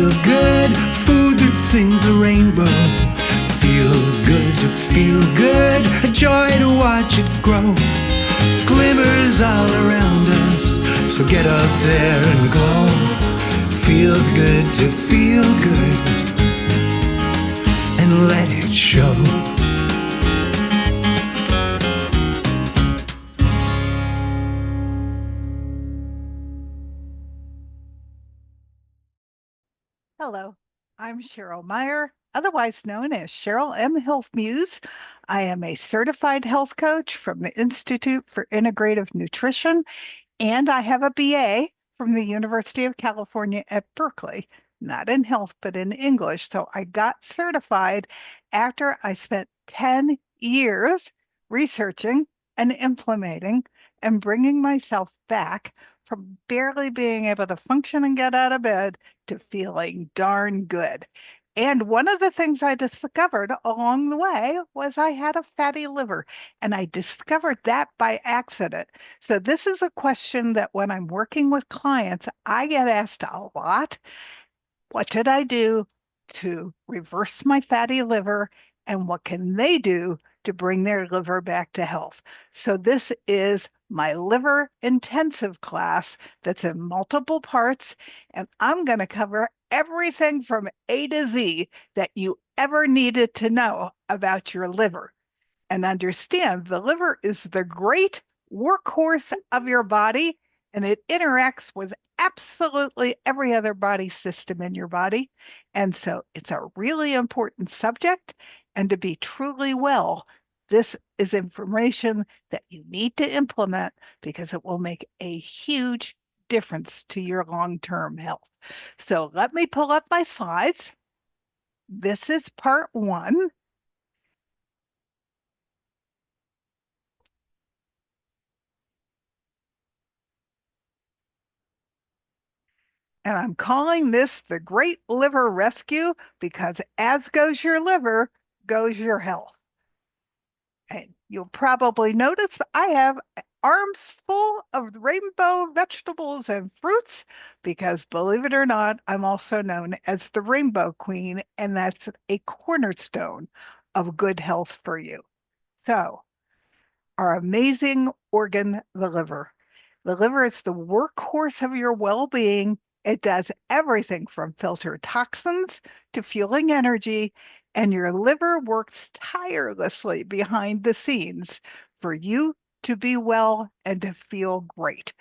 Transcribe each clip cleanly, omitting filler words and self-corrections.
feel good. Food that sings a rainbow. Feels good to feel good. A joy to watch it grow. Glimmers all around us, so get up there and glow. Feels good to feel good, and let it show. Hello, I'm Cheryl Meyer, otherwise known as Cheryl M. Health Muse. I am a certified health coach from the Institute for Integrative Nutrition, and I have a BA from the University of California at Berkeley, not in health, but in English. So I got certified after I spent 10 years researching and implementing and bringing myself back from barely being able to function and get out of bed to feeling darn good. And one of the things I discovered along the way was I had a fatty liver, and I discovered that by accident. So, this is a question that when I'm working with clients, I get asked a lot. What did I do to reverse my fatty liver? And what can they do to bring their liver back to health? So, this is my liver intensive class that's in multiple parts, and I'm going to cover everything from A to Z that you ever needed to know about your liver. And understand the liver is the great workhorse of your body, and it interacts with absolutely every other body system in your body. And so it's a really important subject. And to be truly well, this is information that you need to implement because it will make a huge difference to your long-term health. So let me pull up my slides. This is part one. And I'm calling this the Great Liver Rescue because as goes your liver, goes your health. And you'll probably notice I have arms full of rainbow vegetables and fruits because, believe it or not, I'm also known as the Rainbow Queen, and that's a cornerstone of good health for you. So, our amazing organ, the liver. The liver is the workhorse of your well being. It does everything from filter toxins to fueling energy, and your liver works tirelessly behind the scenes for you to be well and to feel great.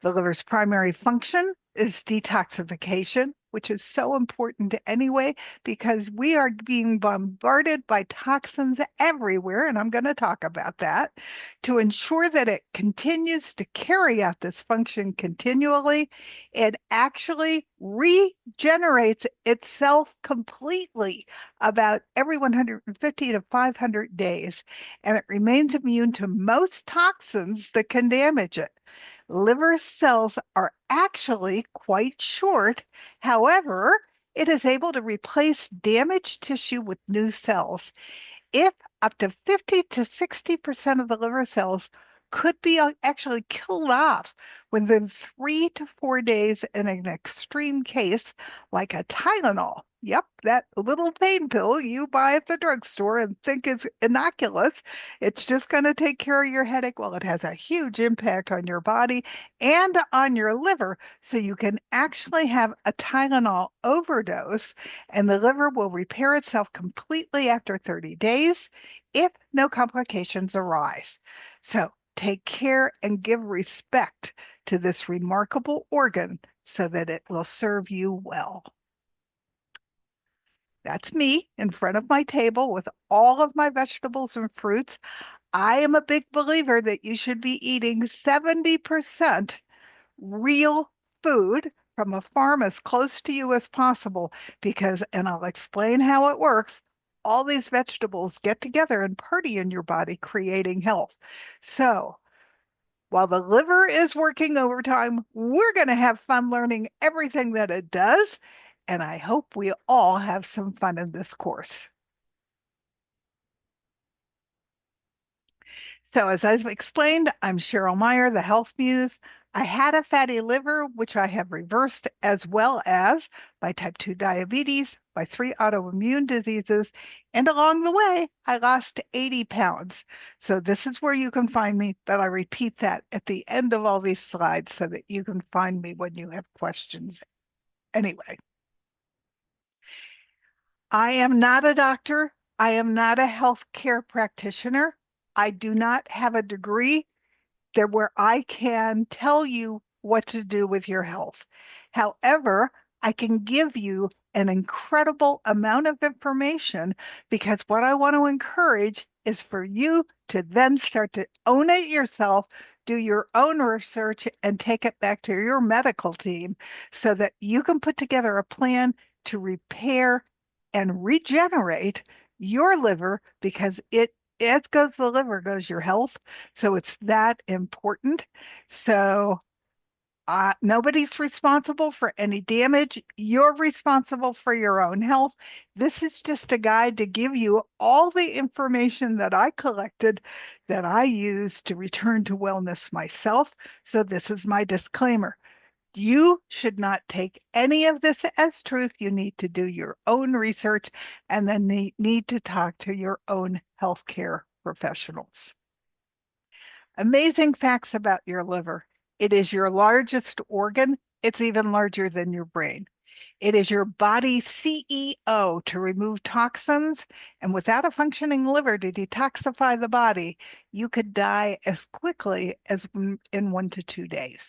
The liver's primary function is detoxification, which is so important anyway, because we are being bombarded by toxins everywhere, and I'm going to talk about that. To ensure that it continues to carry out this function continually, it actually regenerates itself completely about every 150 to 500 days, and it remains immune to most toxins that can damage it. Liver cells are actually quite short. However, it is able to replace damaged tissue with new cells. If up to 50 to 60% of the liver cells could be actually killed off within 3 to 4 days in an extreme case, like a Tylenol. Yep, that little pain pill you buy at the drugstore and think is innocuous. It's just going to take care of your headache. Well, it has a huge impact on your body and on your liver. So you can actually have a Tylenol overdose, and the liver will repair itself completely after 30 days if no complications arise. So take care and give respect to this remarkable organ so that it will serve you well. That's me in front of my table with all of my vegetables and fruits. I am a big believer that you should be eating 70% real food from a farm as close to you as possible because, and I'll explain how it works, all these vegetables get together and party in your body, creating health. So, while the liver is working overtime, we're going to have fun learning everything that it does. And I hope we all have some fun in this course. So, as I've explained, I'm Cheryl Meyer, the Health Muse. I had a fatty liver, which I have reversed, as well as my type 2 diabetes, my 3 autoimmune diseases, and along the way, I lost 80 pounds. So this is where you can find me, but I repeat that at the end of all these slides so that you can find me when you have questions. Anyway, I am not a doctor. I am not a healthcare practitioner. I do not have a degree there where I can tell you what to do with your health. However, I can give you an incredible amount of information because what I want to encourage is for you to then start to own it yourself, do your own research, and take it back to your medical team so that you can put together a plan to repair and regenerate your liver because as goes the liver, goes your health. So it's that important. So nobody's responsible for any damage. You're responsible for your own health. This is just a guide to give you all the information that I collected that I use to return to wellness myself. So this is my disclaimer. You should not take any of this as truth. You need to do your own research and then need to talk to your own healthcare professionals. Amazing facts about your liver. It is your largest organ. It's even larger than your brain. It is your body's CEO to remove toxins. And without a functioning liver to detoxify the body, you could die as quickly as in 1 to 2 days.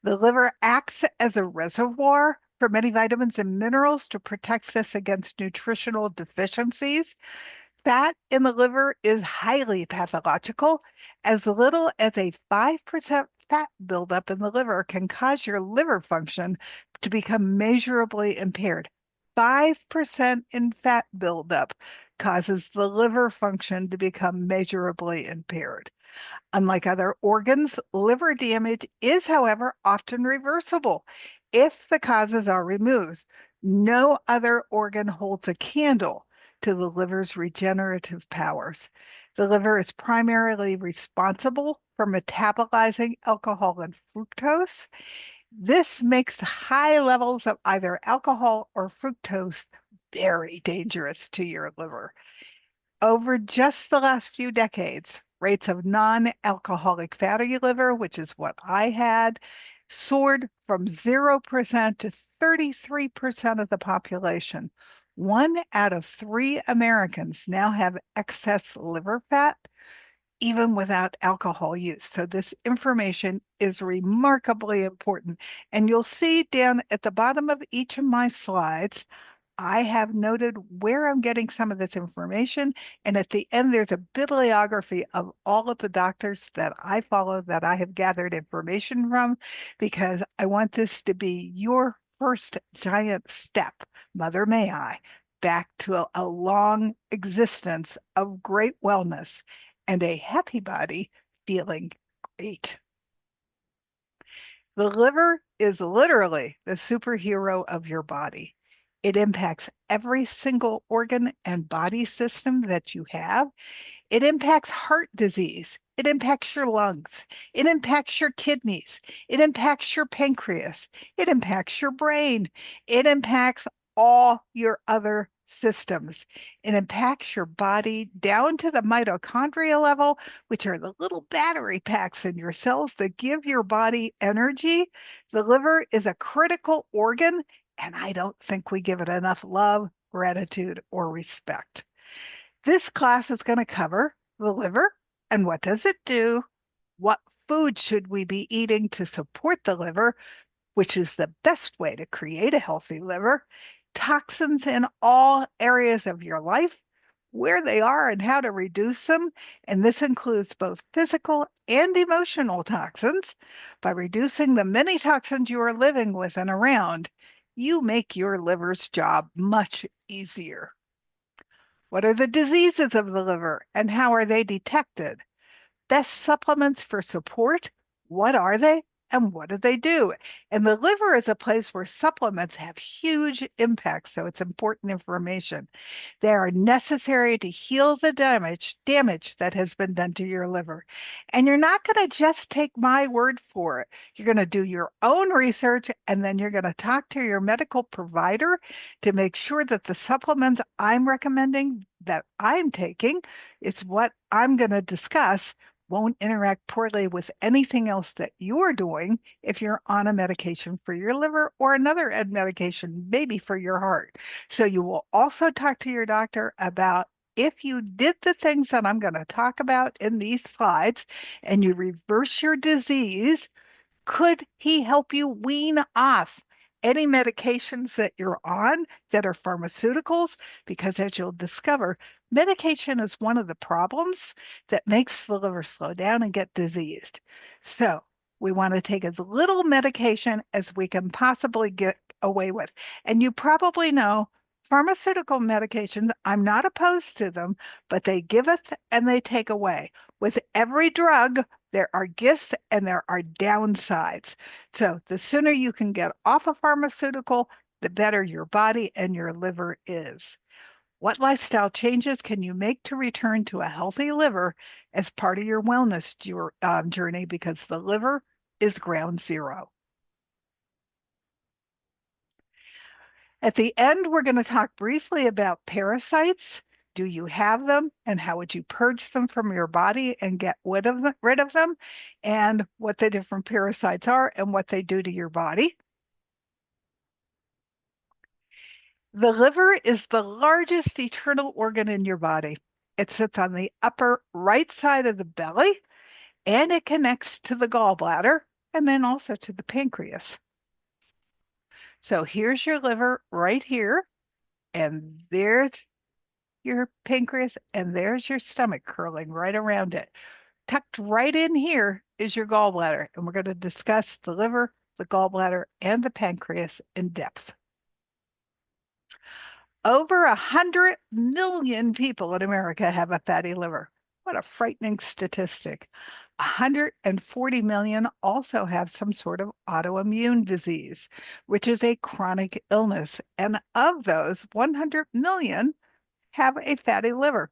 The liver acts as a reservoir for many vitamins and minerals to protect us against nutritional deficiencies. Fat in the liver is highly pathological. As little as a 5% fat buildup in the liver can cause your liver function to become measurably impaired. 5% in fat buildup causes the liver function to become measurably impaired. Unlike other organs, liver damage is, however, often reversible if the causes are removed. No other organ holds a candle to the liver's regenerative powers. The liver is primarily responsible for metabolizing alcohol and fructose. This makes high levels of either alcohol or fructose very dangerous to your liver. Over just the last few decades, rates of non-alcoholic fatty liver, which is what I had, soared from 0% to 33% of the population. 1 out of 3 Americans now have excess liver fat, even without alcohol use. So this information is remarkably important. And you'll see down at the bottom of each of my slides, I have noted where I'm getting some of this information. And at the end, there's a bibliography of all of the doctors that I follow that I have gathered information from, because I want this to be your first giant step, Mother May I, back to a long existence of great wellness and a happy body feeling great. The liver is literally the superhero of your body. It impacts every single organ and body system that you have. It impacts heart disease. It impacts your lungs. It impacts your kidneys. It impacts your pancreas. It impacts your brain. It impacts all your other systems. It impacts your body down to the mitochondria level, which are the little battery packs in your cells that give your body energy. The liver is a critical organ, and I don't think we give it enough love, gratitude, or respect. This class is going to cover the liver and what does it do? What food should we be eating to support the liver, which is the best way to create a healthy liver? Toxins in all areas of your life, where they are and how to reduce them. And this includes both physical and emotional toxins. By reducing the many toxins you are living with and around, you make your liver's job much easier. What are the diseases of the liver and how are they detected? Best supplements for support, what are they and what do they do? And the liver is a place where supplements have huge impact, so it's important information. They are necessary to heal the damage that has been done to your liver. And you're not going to just take my word for it. You're going to do your own research, and then you're going to talk to your medical provider to make sure that the supplements I'm recommending that I'm taking, it's what I'm going to discuss, won't interact poorly with anything else that you're doing if you're on a medication for your liver or another medication, maybe for your heart. So you will also talk to your doctor about if you did the things that I'm going to talk about in these slides and you reverse your disease, could he help you wean off any medications that you're on that are pharmaceuticals? Because as you'll discover, medication is one of the problems that makes the liver slow down and get diseased. So we want to take as little medication as we can possibly get away with. And you probably know pharmaceutical medications, I'm not opposed to them, but they give us and they take away. With every drug, there are gifts and there are downsides. So the sooner you can get off a pharmaceutical, the better your body and your liver is. What lifestyle changes can you make to return to a healthy liver as part of your wellness journey? Because the liver is ground zero. At the end, we're going to talk briefly about parasites. Do you have them? And how would you purge them from your body and get rid of them? And what the different parasites are and what they do to your body. The liver is the largest internal organ in your body. It sits on the upper right side of the belly, and it connects to the gallbladder and then also to the pancreas. So here's your liver right here, and there's your pancreas, and there's your stomach curling right around it. Tucked right in here is your gallbladder, and we're going to discuss the liver, the gallbladder, and the pancreas in depth. Over 100 million people in America have a fatty liver. What a frightening statistic. 140 million also have some sort of autoimmune disease, which is a chronic illness. And of those, 100 million have a fatty liver.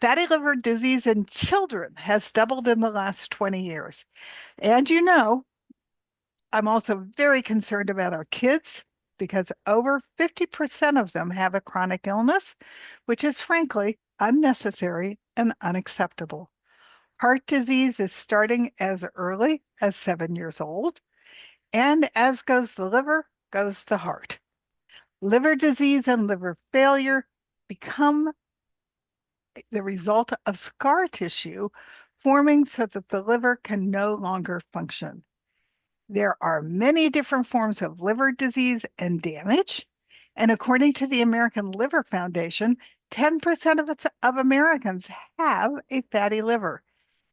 Fatty liver disease in children has doubled in the last 20 years. And you know, I'm also very concerned about our kids because over 50% of them have a chronic illness, which is frankly unnecessary and unacceptable. Heart disease is starting as early as 7 years old, and as goes the liver, goes the heart. Liver disease and liver failure become the result of scar tissue forming so that the liver can no longer function. There are many different forms of liver disease and damage. And according to the American Liver Foundation, 10% of Americans have a fatty liver.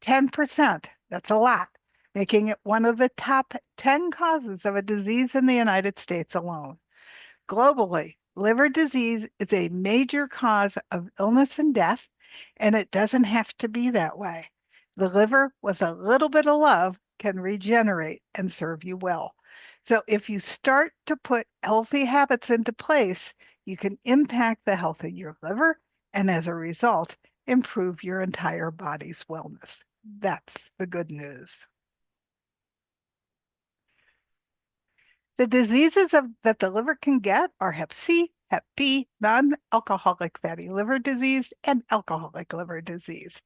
10%, that's a lot, making it one of the top 10 causes of a disease in the United States alone. Globally, liver disease is a major cause of illness and death, and it doesn't have to be that way. The liver, with a little bit of love, can regenerate and serve you well. So if you start to put healthy habits into place, you can impact the health of your liver and as a result, improve your entire body's wellness. That's the good news. The diseases that the liver can get are Hep C, Hep B, non-alcoholic fatty liver disease, and alcoholic liver disease.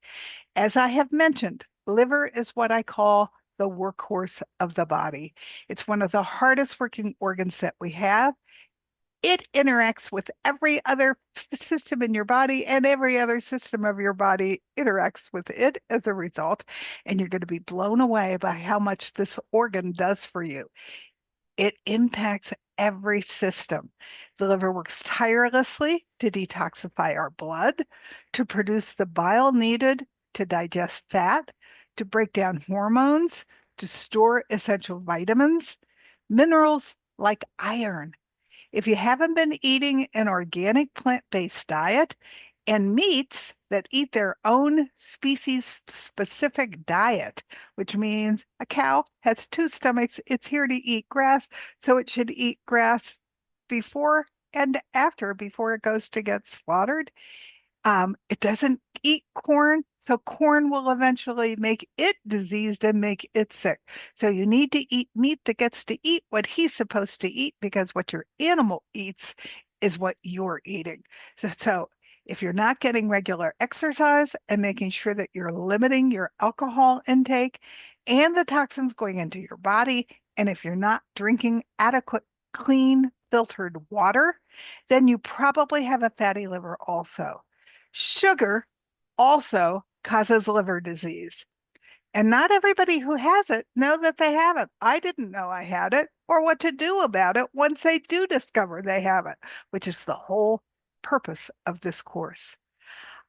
As I have mentioned, liver is what I call the workhorse of the body. It's one of the hardest working organs that we have. It interacts with every other system in your body, and every other system of your body interacts with it as a result. And you're going to be blown away by how much this organ does for you. It impacts every system. The liver works tirelessly to detoxify our blood, to produce the bile needed to digest fat, to break down hormones, to store essential vitamins, minerals like iron. If you haven't been eating an organic plant-based diet And meats that eat their own species-specific diet, which means a cow has two stomachs. It's here to eat grass, so it should eat grass before and after, before it goes to get slaughtered. It doesn't eat corn, so corn will eventually make it diseased and make it sick. So you need to eat meat that gets to eat what he's supposed to eat, because what your animal eats is what you're eating. So if you're not getting regular exercise and making sure that you're limiting your alcohol intake and the toxins going into your body, and if you're not drinking adequate, clean, filtered water, then you probably have a fatty liver also. Sugar also causes liver disease. And not everybody who has it know that they have it. I didn't know I had it or what to do about it once they do discover they have it, which is the whole purpose of this course.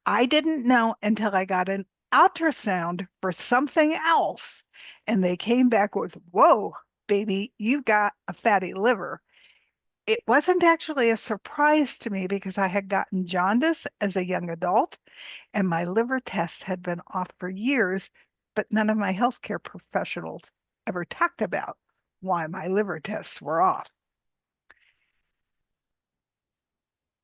I didn't know until I got an ultrasound for something else, and they came back with, whoa, baby, you've got a fatty liver. It wasn't actually a surprise to me because I had gotten jaundice as a young adult and my liver tests had been off for years, but none of my healthcare professionals ever talked about why my liver tests were off.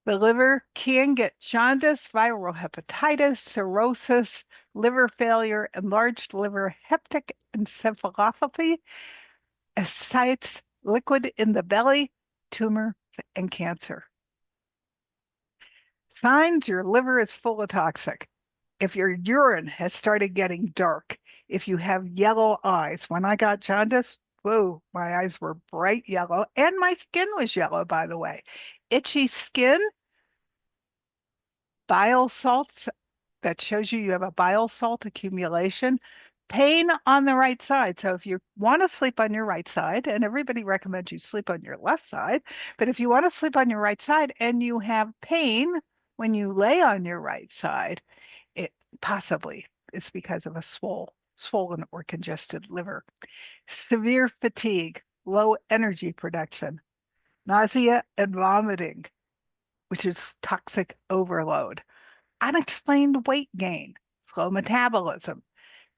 The liver can get jaundice, viral hepatitis, cirrhosis, liver failure, enlarged liver, hepatic encephalopathy, ascites, liquid in the belly, tumor, and cancer. Signs your liver is full of toxic. If your urine has started getting dark, if you have yellow eyes. When I got jaundice, whoa, my eyes were bright yellow, and my skin was yellow, by the way. Itchy skin, bile salts, that shows you have a bile salt accumulation. Pain on the right side. So if you want to sleep on your right side, and everybody recommends you sleep on your left side, but if you want to sleep on your right side and you have pain when you lay on your right side, it possibly is because of a swollen or congested liver. Severe fatigue, low energy production, nausea and vomiting, which is toxic overload, unexplained weight gain, slow metabolism,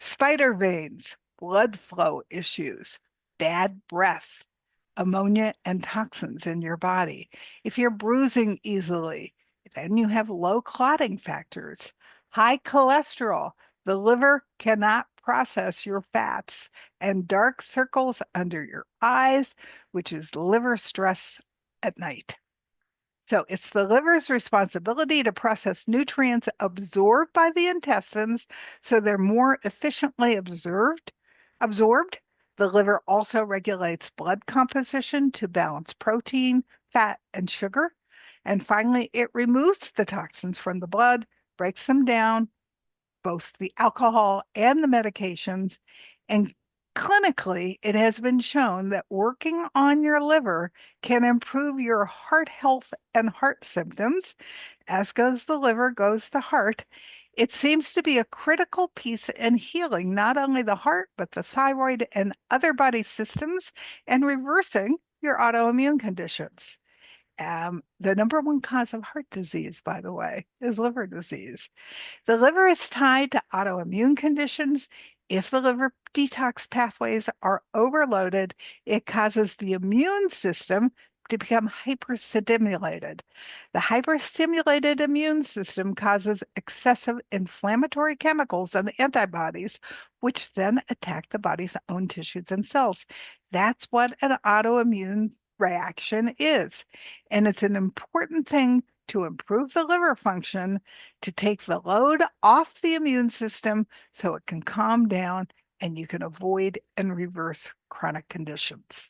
spider veins, blood flow issues, bad breath, ammonia and toxins in your body. If you're bruising easily, then you have low clotting factors, high cholesterol. The liver cannot process your fats, and dark circles under your eyes, which is liver stress at night. So it's the liver's responsibility to process nutrients absorbed by the intestines so they're more efficiently absorbed. The liver also regulates blood composition to balance protein, fat, and sugar. And finally, it removes the toxins from the blood, breaks them down, both the alcohol and the medications. And clinically, it has been shown that working on your liver can improve your heart health and heart symptoms. As goes the liver, goes the heart. It seems to be a critical piece in healing not only the heart, but the thyroid and other body systems, and reversing your autoimmune conditions. The number one cause of heart disease, by the way, is liver disease. The liver is tied to autoimmune conditions. If the liver detox pathways are overloaded, it causes the immune system to become hyperstimulated. The hyperstimulated immune system causes excessive inflammatory chemicals and antibodies, which then attack the body's own tissues and cells. That's what an autoimmune reaction is. And it's an important thing to improve the liver function, to take the load off the immune system so it can calm down and you can avoid and reverse chronic conditions.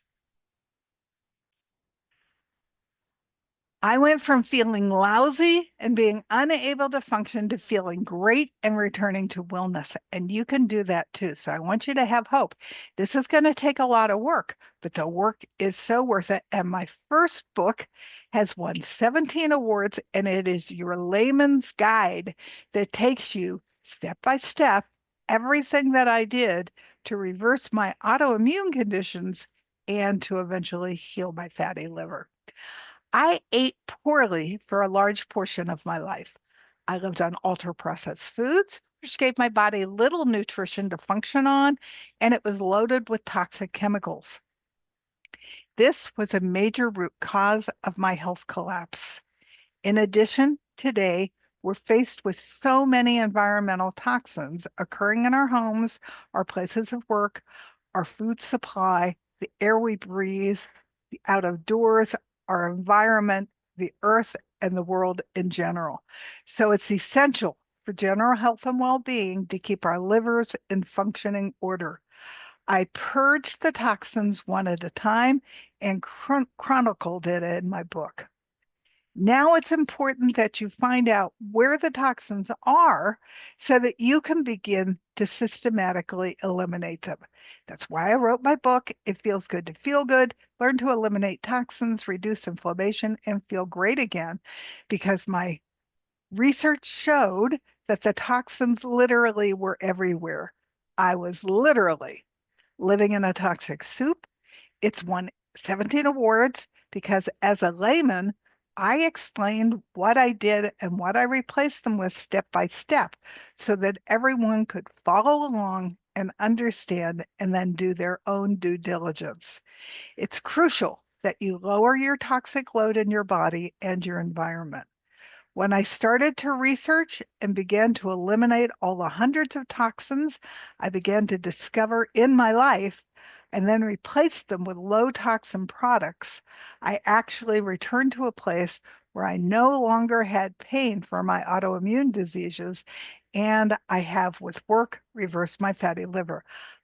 I went from feeling lousy and being unable to function to feeling great and returning to wellness. And you can do that too. So I want you to have hope. This is going to take a lot of work, but the work is so worth it. And my first book has won 17 awards, and it is your layman's guide that takes you step by step, everything that I did to reverse my autoimmune conditions and to eventually heal my fatty liver. I ate poorly for a large portion of my life. I lived on ultra-processed foods, which gave my body little nutrition to function on, and it was loaded with toxic chemicals. This was a major root cause of my health collapse. In addition, today we're faced with so many environmental toxins occurring in our homes, our places of work, our food supply, the air we breathe, the out of doors, our environment, the earth, and the world in general. So it's essential for general health and well-being to keep our livers in functioning order. I purged the toxins one at a time and chronicled it in my book. Now it's important that you find out where the toxins are so that you can begin to systematically eliminate them. That's why I wrote my book, It Feels Good to Feel Good, Learn to Eliminate Toxins, Reduce Inflammation, and Feel Great Again, because my research showed that the toxins literally were everywhere. I was literally living in a toxic soup. It's won 17 awards because as a layman, I explained what I did and what I replaced them with step by step so that everyone could follow along and understand and then do their own due diligence. It's crucial that you lower your toxic load in your body and your environment. When I started to research and began to eliminate all the hundreds of toxins I began to discover in my life and then replaced them with low toxin products, I actually returned to a place where I no longer had pain for my autoimmune diseases, and I have, with work, reversed my fatty liver.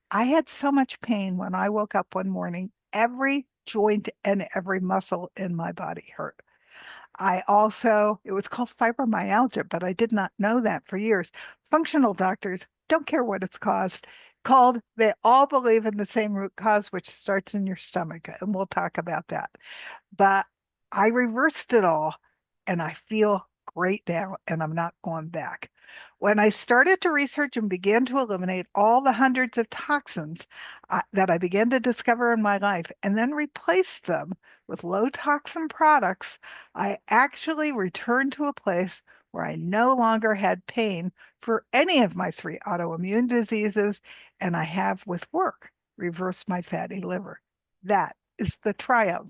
I had so much pain when I woke up one morning, every joint and every muscle in my body hurt. It was called fibromyalgia, but I did not know that for years. Functional doctors don't care what it's called. They all believe in the same root cause, which starts in your stomach, and we'll talk about that. But I reversed it all and I feel great now and I'm not going back. When I started to research and began to eliminate all the hundreds of toxins that I began to discover in my life and then replace them with low toxin products, I actually returned to a place where I no longer had pain for any of my three autoimmune diseases, and I have, with work, reversed my fatty liver. That is the triumph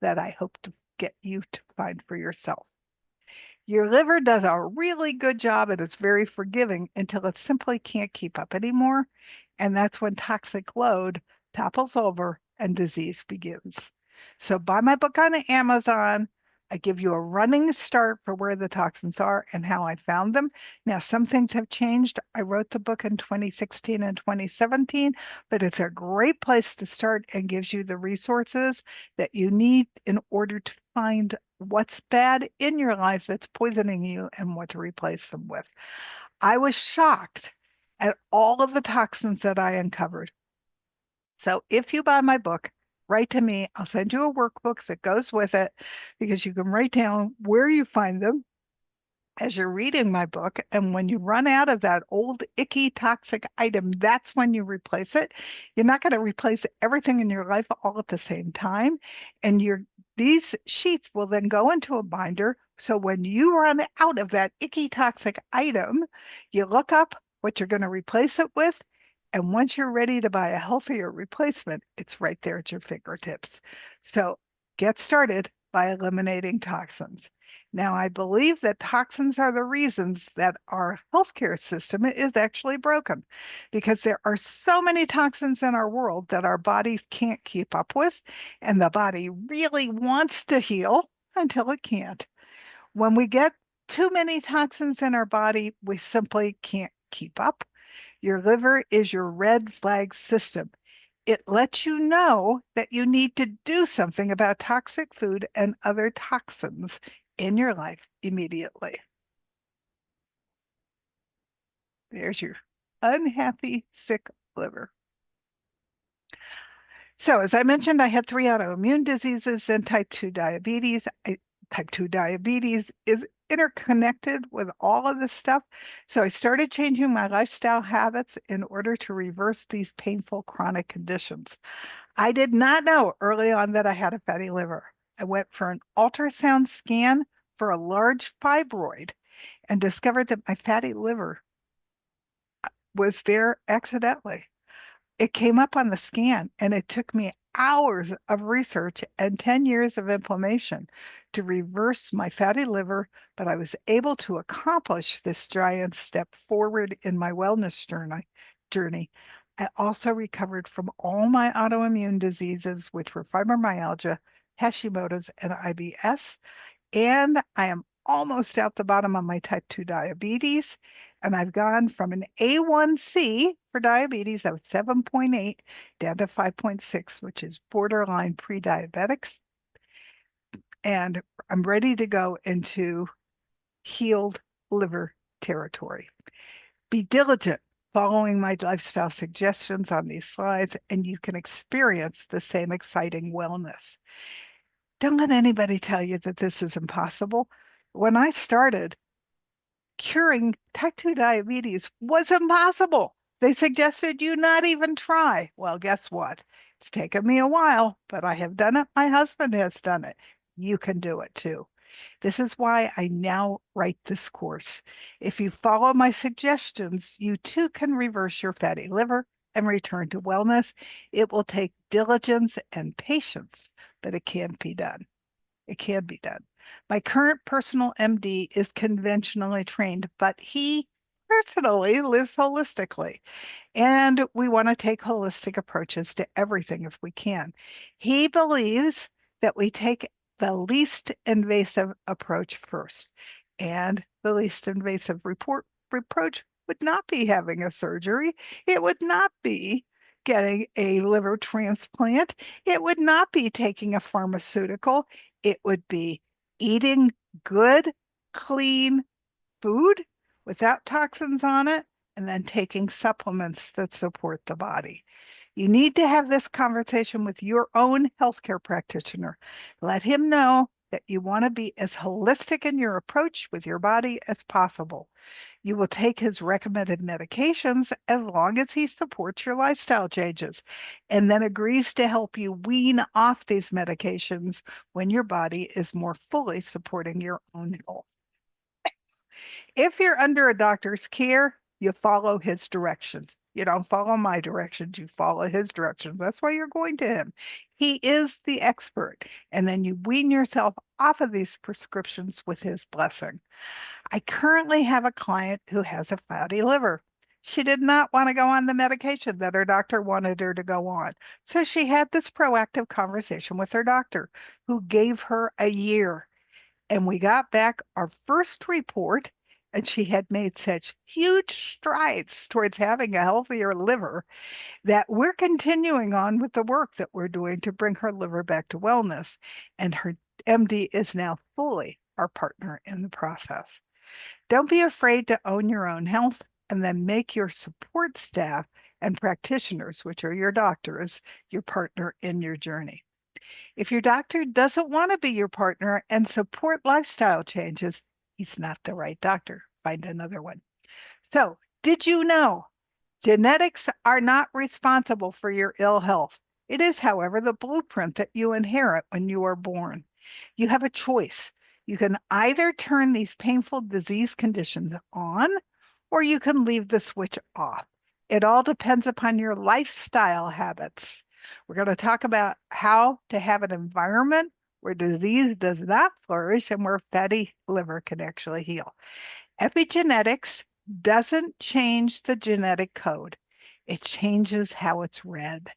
that I hope to get you to find for yourself. Your liver does a really good job and is very forgiving until it simply can't keep up anymore. And that's when toxic load topples over and disease begins. So buy my book on Amazon. I give you a running start for where the toxins are and how I found them. Now, some things have changed. I wrote the book in 2016 and 2017, but it's a great place to start and gives you the resources that you need in order to find what's bad in your life that's poisoning you and what to replace them with. I was shocked at all of the toxins that I uncovered. So if you buy my book, write to me. I'll send you a workbook that goes with it because you can write down where you find them as you're reading my book. And when you run out of that old, icky, toxic item, that's when you replace it. You're not going to replace everything in your life all at the same time. And these sheets will then go into a binder. So when you run out of that icky, toxic item, you look up what you're going to replace it with. And once you're ready to buy a healthier replacement, it's right there at your fingertips. So get started by eliminating toxins. Now, I believe that toxins are the reasons that our healthcare system is actually broken because there are so many toxins in our world that our bodies can't keep up with, and the body really wants to heal until it can't. When we get too many toxins in our body, we simply can't keep up. Your liver is your red flag system. It lets you know that you need to do something about toxic food and other toxins in your life immediately. There's your unhappy, sick liver. So, as I mentioned, I had three autoimmune diseases and type 2 diabetes. Type 2 diabetes is interconnected with all of this stuff. So, I started changing my lifestyle habits in order to reverse these painful chronic conditions. I did not know early on that I had a fatty liver. I went for an ultrasound scan for a large fibroid, and discovered that my fatty liver was there accidentally. It came up on the scan, and it took me hours of research and 10 years of inflammation to reverse my fatty liver, but I was able to accomplish this giant step forward in my wellness journey. I also recovered from all my autoimmune diseases, which were fibromyalgia, Hashimoto's, and IBS. And I am almost out the bottom of my type 2 diabetes. And I've gone from an A1C for diabetes of 7.8 down to 5.6, which is borderline pre-diabetics. And I'm ready to go into healed liver territory. Be diligent following my lifestyle suggestions on these slides, and you can experience the same exciting wellness. Don't let anybody tell you that this is impossible. When I started, curing type 2 diabetes was impossible. They suggested you not even try. Well, guess what? It's taken me a while, but I have done it. My husband has done it. You can do it too. This is why I now write this course. If you follow my suggestions, you too can reverse your fatty liver and return to wellness. It will take diligence and patience, but it can be done. It can be done. My current personal MD is conventionally trained, but he personally lives holistically. And we want to take holistic approaches to everything if we can. He believes that we take the least invasive approach first. And the least invasive approach would not be having a surgery. It would not be getting a liver transplant. It would not be taking a pharmaceutical. It would be eating good, clean food without toxins on it, and then taking supplements that support the body. You need to have this conversation with your own healthcare practitioner. Let him know that you want to be as holistic in your approach with your body as possible. You will take his recommended medications as long as he supports your lifestyle changes and then agrees to help you wean off these medications when your body is more fully supporting your own health. If you're under a doctor's care, you follow his directions. You don't follow my directions, you follow his directions. That's why you're going to him. He is the expert. And then you wean yourself off of these prescriptions with his blessing. I currently have a client who has a fatty liver. She did not want to go on the medication that her doctor wanted her to go on. So she had this proactive conversation with her doctor, who gave her a year. And we got back our first report, and she had made such huge strides towards having a healthier liver that we're continuing on with the work that we're doing to bring her liver back to wellness. And her MD is now fully our partner in the process. Don't be afraid to own your own health, and then make your support staff and practitioners, which are your doctors, your partner in your journey. If your doctor doesn't want to be your partner and support lifestyle changes, he's not the right doctor. Find another one. So, did you know genetics are not responsible for your ill health? It is, however, the blueprint that you inherit when you are born. You have a choice. You can either turn these painful disease conditions on, or you can leave the switch off. It all depends upon your lifestyle habits. We're going to talk about how to have an environment where disease does not flourish and where fatty liver can actually heal. Epigenetics doesn't change the genetic code. It changes how it's read.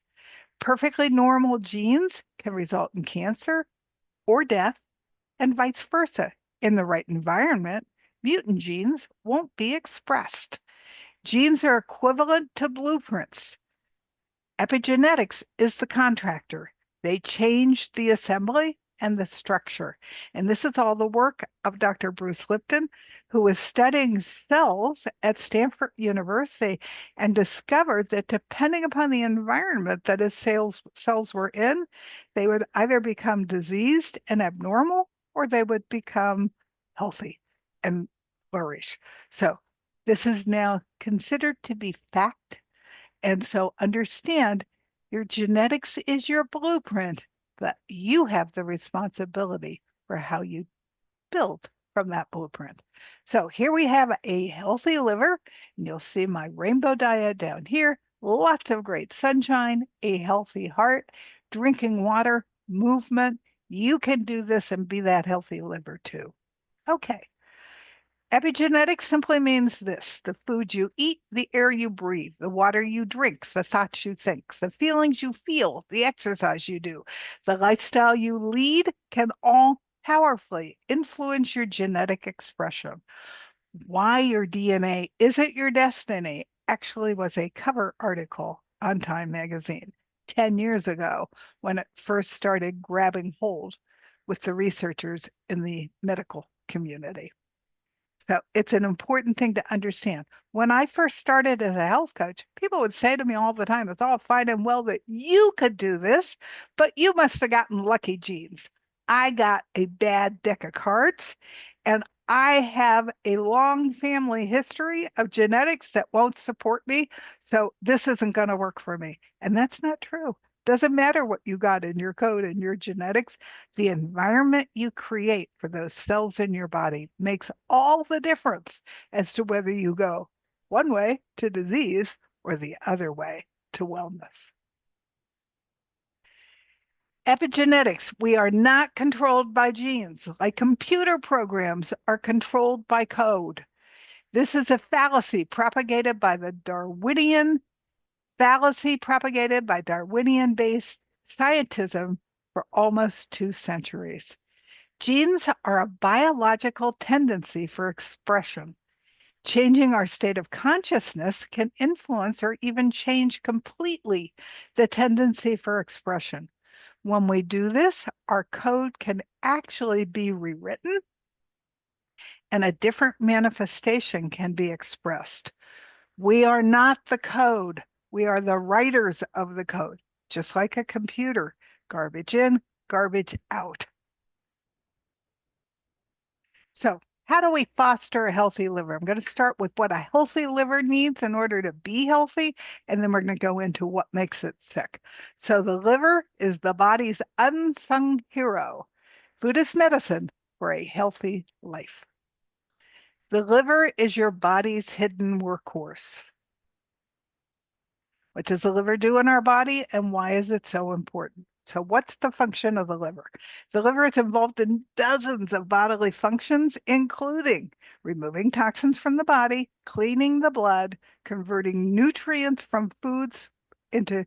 Perfectly normal genes can result in cancer or death, and vice versa. In the right environment, mutant genes won't be expressed. Genes are equivalent to blueprints. Epigenetics is the contractor. They change the assembly and the structure. And this is all the work of Dr. Bruce Lipton, who was studying cells at Stanford University and discovered that depending upon the environment that his cells were in, they would either become diseased and abnormal, or they would become healthy and flourish. So this is now considered to be fact. And so understand your genetics is your blueprint, but you have the responsibility for how you build from that blueprint. So here we have a healthy liver, and you'll see my rainbow diet down here. Lots of great sunshine, a healthy heart, drinking water, movement. You can do this and be that healthy liver too. Okay. Epigenetics simply means this: the food you eat, the air you breathe, the water you drink, the thoughts you think, the feelings you feel, the exercise you do, the lifestyle you lead can all powerfully influence your genetic expression. Why Your DNA Isn't Your Destiny actually was a cover article on Time magazine 10 years ago when it first started grabbing hold with the researchers in the medical community. So it's an important thing to understand. When I first started as a health coach, people would say to me all the time, it's all fine and well that you could do this, but you must have gotten lucky genes. I got a bad deck of cards, and I have a long family history of genetics that won't support me. So this isn't going to work for me. And that's not true. Doesn't matter what you got in your code and your genetics. The environment you create for those cells in your body makes all the difference as to whether you go one way to disease or the other way to wellness. Epigenetics, we are not controlled by genes, like computer programs are controlled by code. This is a fallacy propagated by Darwinian based scientism for almost 2 centuries. Genes are a biological tendency for expression. Changing our state of consciousness can influence or even change completely the tendency for expression. When we do this, our code can actually be rewritten and a different manifestation can be expressed. We are not the code. We are the writers of the code, just like a computer. Garbage in, garbage out. So, how do we foster a healthy liver? I'm going to start with what a healthy liver needs in order to be healthy, and then we're going to go into what makes it sick. So, the liver is the body's unsung hero, Buddhist medicine for a healthy life. The liver is your body's hidden workhorse. What does the liver do in our body, and why is it so important? So what's the function of the liver? The liver is involved in dozens of bodily functions, including removing toxins from the body, cleaning the blood, converting nutrients from foods into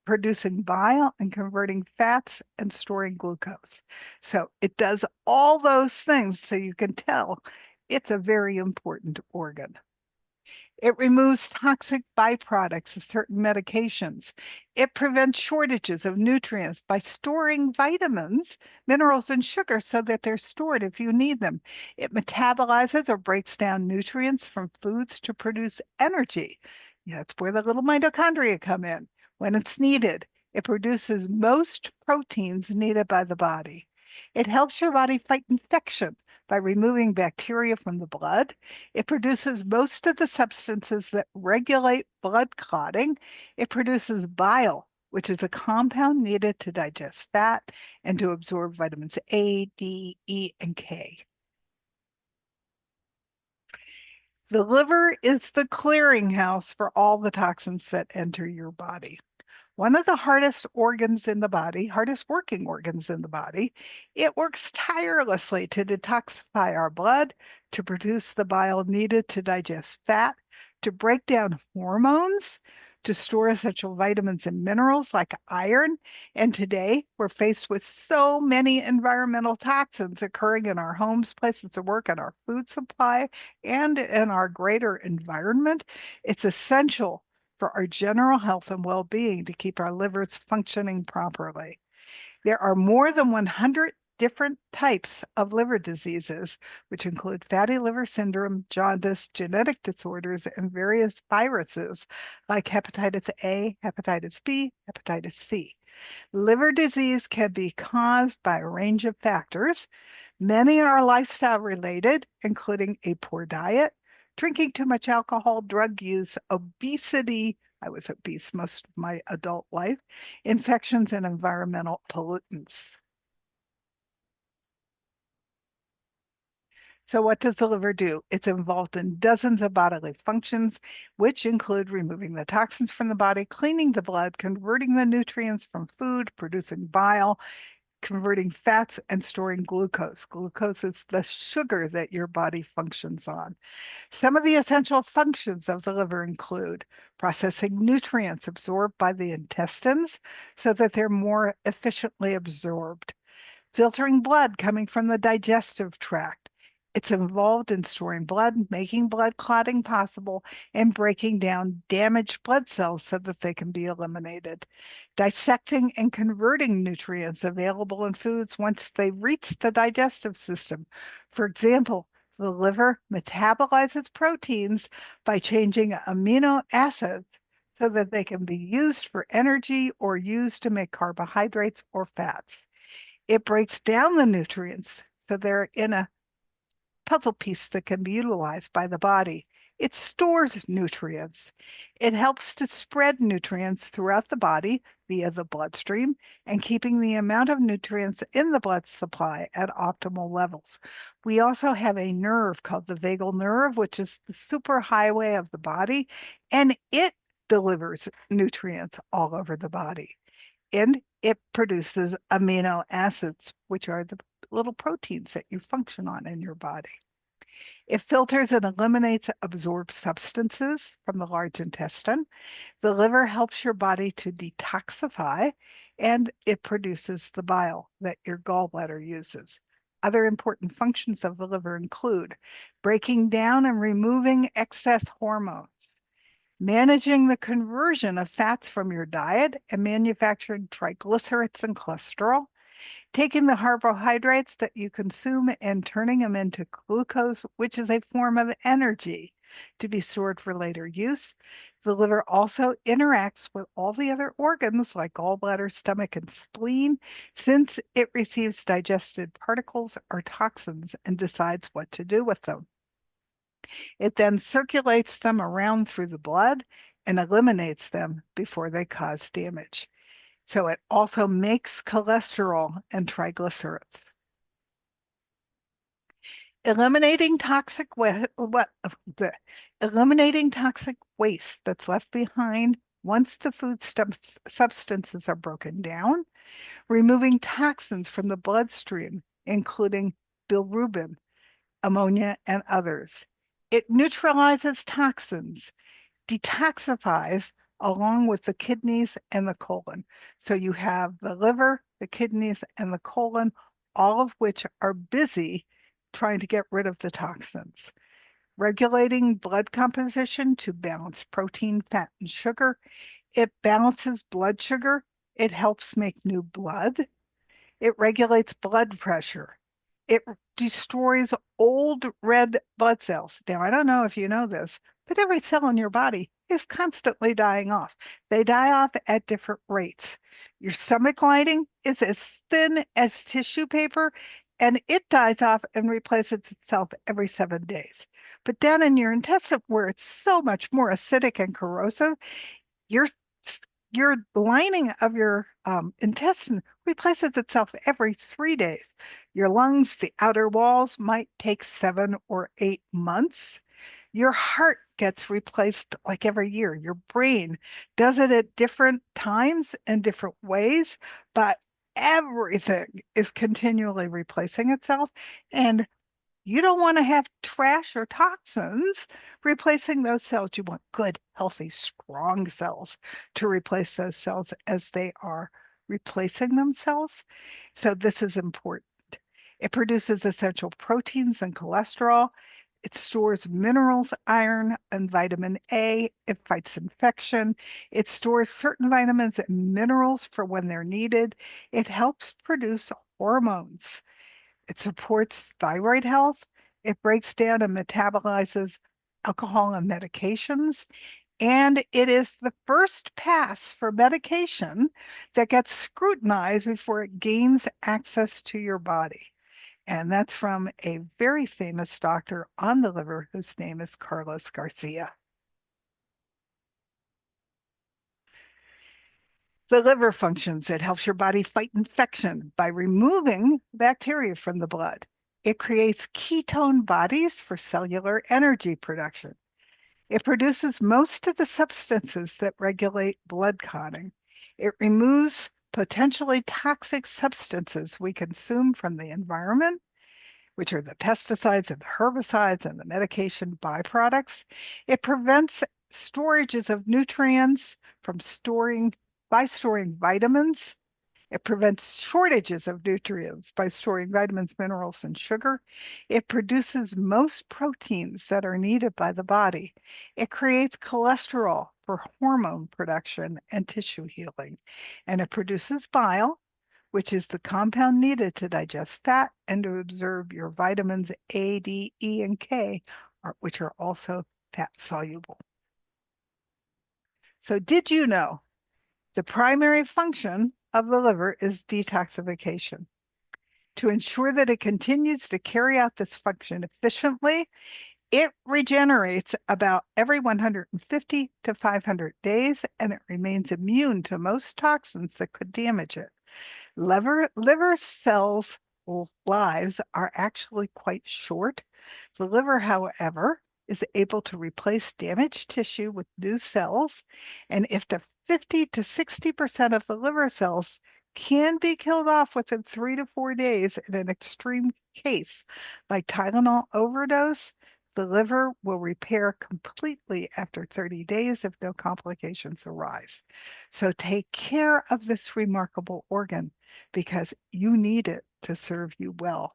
producing bile, and converting fats and storing glucose. So it does all those things, so you can tell it's a very important organ. It removes toxic byproducts of certain medications. It prevents shortages of nutrients by storing vitamins, minerals, and sugar so that they're stored if you need them. It metabolizes or breaks down nutrients from foods to produce energy. That's where the little mitochondria come in when it's needed. It produces most proteins needed by the body. It helps your body fight infection by removing bacteria from the blood. It produces most of the substances that regulate blood clotting. It produces bile, which is a compound needed to digest fat and to absorb vitamins A, D, E, and K. The liver is the clearinghouse for all the toxins that enter your body. One of the hardest organs in the body, hardest working organs in the body, it works tirelessly to detoxify our blood, to produce the bile needed to digest fat, to break down hormones, to store essential vitamins and minerals like iron. And today we're faced with so many environmental toxins occurring in our homes, places of work, and our food supply, and in our greater environment. It's essential for our general health and well-being to keep our livers functioning properly. There are more than 100 different types of liver diseases, which include fatty liver syndrome, jaundice, genetic disorders, and various viruses like hepatitis A, hepatitis B, hepatitis C. Liver disease can be caused by a range of factors. Many are lifestyle related, including a poor diet, drinking too much alcohol, drug use, obesity. I was obese most of my adult life, infections, and environmental pollutants. So what does the liver do? It's involved in dozens of bodily functions, which include removing the toxins from the body, cleaning the blood, converting the nutrients from food, producing bile, converting fats, and storing glucose. Glucose is the sugar that your body functions on. Some of the essential functions of the liver include processing nutrients absorbed by the intestines so that they're more efficiently absorbed, filtering blood coming from the digestive tract. It's involved in storing blood, making blood clotting possible, and breaking down damaged blood cells so that they can be eliminated. Dissecting and converting nutrients available in foods once they reach the digestive system. For example, the liver metabolizes proteins by changing amino acids so that they can be used for energy or used to make carbohydrates or fats. It breaks down the nutrients so they're in a puzzle piece that can be utilized by the body. It stores nutrients. It helps to spread nutrients throughout the body via the bloodstream and keeping the amount of nutrients in the blood supply at optimal levels. We also have a nerve called the vagal nerve, which is the superhighway of the body, and it delivers nutrients all over the body. And it produces amino acids, which are the little proteins that you function on in your body. It filters and eliminates absorbed substances from the large intestine. The liver helps your body to detoxify, and it produces the bile that your gallbladder uses. Other important functions of the liver include breaking down and removing excess hormones, managing the conversion of fats from your diet and manufacturing triglycerides and cholesterol, taking the carbohydrates that you consume and turning them into glucose, which is a form of energy to be stored for later use. The liver also interacts with all the other organs like gallbladder, stomach, and spleen, since it receives digested particles or toxins and decides what to do with them. It then circulates them around through the blood and eliminates them before they cause damage. So it also makes cholesterol and triglycerides. Eliminating toxic eliminating toxic waste that's left behind once the food substances are broken down, removing toxins from the bloodstream, including bilirubin, ammonia, and others. It neutralizes toxins, detoxifies along with the kidneys and the colon. So you have the liver, the kidneys, and the colon, all of which are busy trying to get rid of the toxins. Regulating blood composition to balance protein, fat, and sugar. It balances blood sugar. It helps make new blood. It regulates blood pressure. It destroys old red blood cells. Now, I don't know if you know this, but every cell in your body is constantly dying off. They die off at different rates. Your stomach lining is as thin as tissue paper, and it dies off and replaces itself every 7 days. But down in your intestine, where it's so much more acidic and corrosive, your your lining of your intestine replaces itself every 3 days. Your lungs, the outer walls, might take 7 or 8 months. Your heart gets replaced like every year. Your brain does it at different times and different ways, but everything is continually replacing itself. And you don't want to have trash or toxins replacing those cells. You want good, healthy, strong cells to replace those cells as they are replacing themselves. So this is important. It produces essential proteins and cholesterol. It stores minerals, iron, and vitamin A. It fights infection. It stores certain vitamins and minerals for when they're needed. It helps produce hormones. It supports thyroid health. It breaks down and metabolizes alcohol and medications. And it is the first pass for medication that gets scrutinized before it gains access to your body. And that's from a very famous doctor on the liver whose name is Carlos Garcia. The liver functions. It helps your body fight infection by removing bacteria from the blood. It creates ketone bodies for cellular energy production. It produces most of the substances that regulate blood clotting. It removes potentially toxic substances we consume from the environment, which are the pesticides and the herbicides and the medication byproducts. It prevents storages of nutrients from storing vitamins. It prevents shortages of nutrients by storing vitamins, minerals, and sugar. It produces most proteins that are needed by the body. It creates cholesterol for hormone production and tissue healing. And it produces bile, which is the compound needed to digest fat and to absorb your vitamins A, D, E, and K, which are also fat soluble. So did you know the primary function of the liver is detoxification? To ensure that it continues to carry out this function efficiently, it regenerates about every 150 to 500 days, and it remains immune to most toxins that could damage it. Liver cells' lives are actually quite short. The liver, however, is able to replace damaged tissue with new cells, and if the 50 to 60% of the liver cells can be killed off within 3 to 4 days in an extreme case, like Tylenol overdose, the liver will repair completely after 30 days if no complications arise. So take care of this remarkable organ because you need it to serve you well.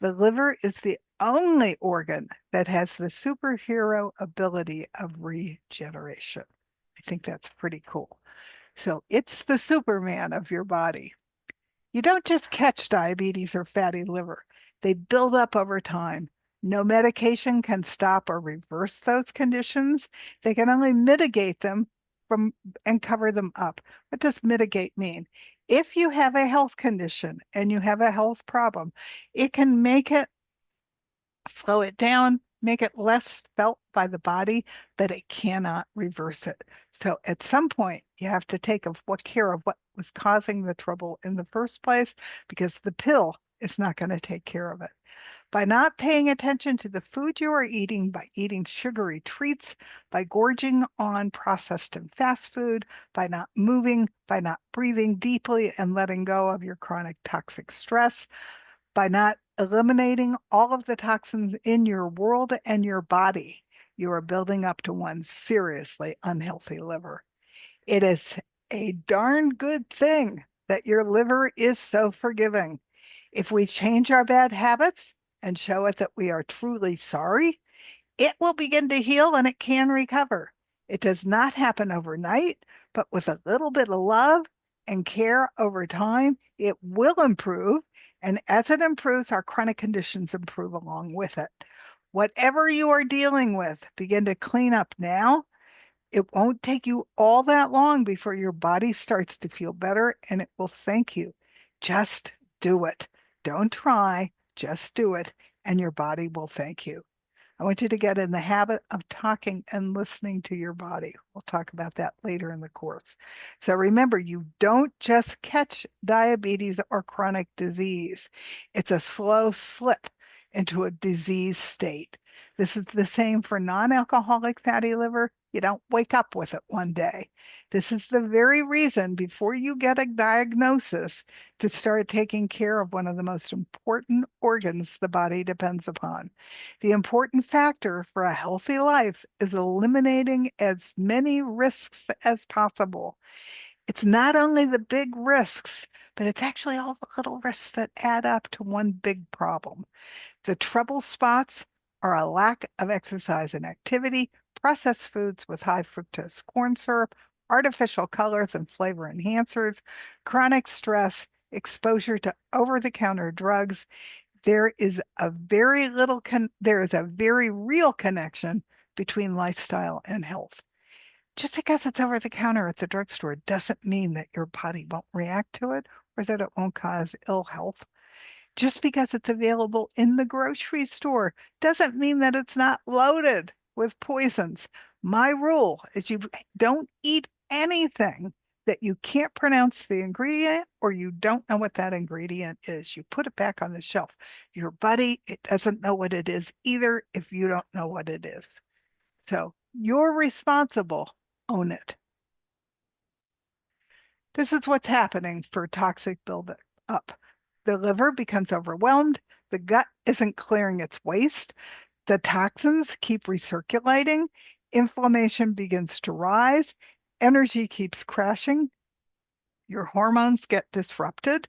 The liver is the only organ that has the superhero ability of regeneration. I think that's pretty cool. So it's the Superman of your body. You don't just catch diabetes or fatty liver, they build up over time. No medication can stop or reverse those conditions. They can only mitigate them from and cover them up. What does mitigate mean? If you have a health condition and you have a health problem, it can make it slow it down, make it less felt by the body, but it cannot reverse it. So at some point, you have to take care of what was causing the trouble in the first place, because the pill is not going to take care of it. By not paying attention to the food you are eating, by eating sugary treats, by gorging on processed and fast food, by not moving, by not breathing deeply and letting go of your chronic toxic stress, by not eliminating all of the toxins in your world and your body, you are building up to one seriously unhealthy liver. It is a darn good thing that your liver is so forgiving. If we change our bad habits and show it that we are truly sorry, it will begin to heal and it can recover. It does not happen overnight, but with a little bit of love and care over time, it will improve. And as it improves, our chronic conditions improve along with it. Whatever you are dealing with, begin to clean up now. It won't take you all that long before your body starts to feel better and it will thank you. Just do it. Don't try, just do it, and your body will thank you. I want you to get in the habit of talking and listening to your body. We'll talk about that later in the course. So remember, you don't just catch diabetes or chronic disease. It's a slow slip into a disease state. This is the same for non-alcoholic fatty liver. You don't wake up with it one day. This is the very reason before you get a diagnosis to start taking care of one of the most important organs the body depends upon. The important factor for a healthy life is eliminating as many risks as possible. It's not only the big risks, but it's actually all the little risks that add up to one big problem. The trouble spots are a lack of exercise and activity, processed foods with high fructose corn syrup, artificial colors and flavor enhancers, chronic stress, exposure to over-the-counter drugs. There is a very real connection between lifestyle and health. Just because it's over the counter at the drugstore doesn't mean that your body won't react to it or that it won't cause ill health. Just because it's available in the grocery store doesn't mean that it's not loaded with poisons. My rule is you don't eat anything that you can't pronounce the ingredient or you don't know what that ingredient is. You put it back on the shelf. Your body, it doesn't know what it is either if you don't know what it is. So you're responsible. Own it. This is what's happening for toxic buildup. The liver becomes overwhelmed. The gut isn't clearing its waste. The toxins keep recirculating. Inflammation begins to rise. Energy keeps crashing. Your hormones get disrupted.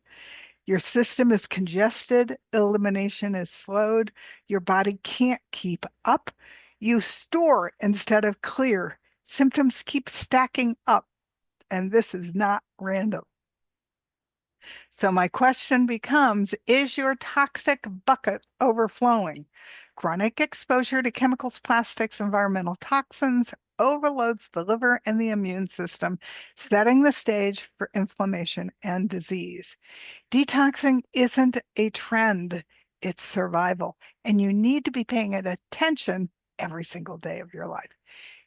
Your system is congested. Elimination is slowed. Your body can't keep up. You store instead of clear. Symptoms keep stacking up, and this is not random. So my question becomes, is your toxic bucket overflowing? Chronic exposure to chemicals, plastics, environmental toxins overloads the liver and the immune system, setting the stage for inflammation and disease. Detoxing isn't a trend, it's survival, and you need to be paying it attention every single day of your life.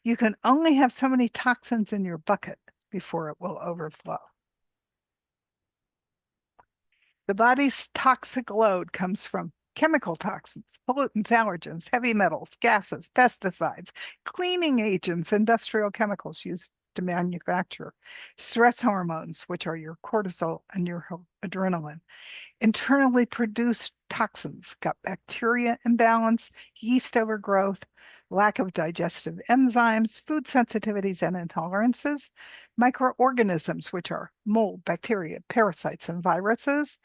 You can only have so many toxins in your bucket before it will overflow. The body's toxic load comes from chemical toxins, pollutants, allergens, heavy metals, gases, pesticides, cleaning agents, industrial chemicals used to manufacture, stress hormones, which are your cortisol and your adrenaline, internally produced toxins, gut bacteria imbalance, yeast overgrowth, lack of digestive enzymes, food sensitivities and intolerances, microorganisms, which are mold, bacteria, parasites, and viruses.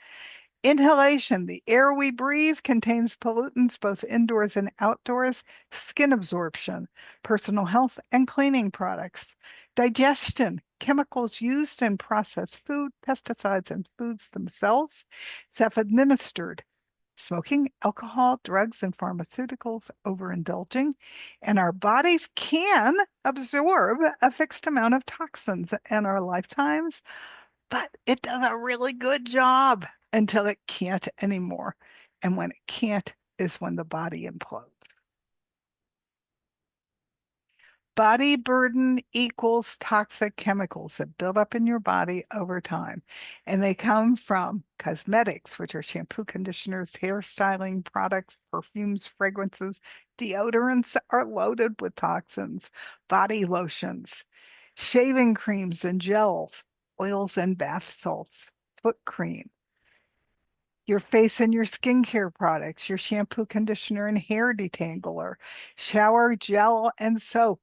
Inhalation, the air we breathe contains pollutants both indoors and outdoors, skin absorption, personal health, and cleaning products. Digestion, chemicals used in processed food, pesticides, and foods themselves. Self-administered, smoking, alcohol, drugs, and pharmaceuticals, overindulging. And our bodies can absorb a fixed amount of toxins in our lifetimes, but it does a really good job until it can't anymore. And when it can't is when the body implodes. Body burden equals toxic chemicals that build up in your body over time. And they come from cosmetics, which are shampoo, conditioners, hair styling products, perfumes, fragrances. Deodorants are loaded with toxins, body lotions, shaving creams and gels, oils and bath salts, foot cream, your face and your skincare products, your shampoo, conditioner, and hair detangler, shower gel and soap,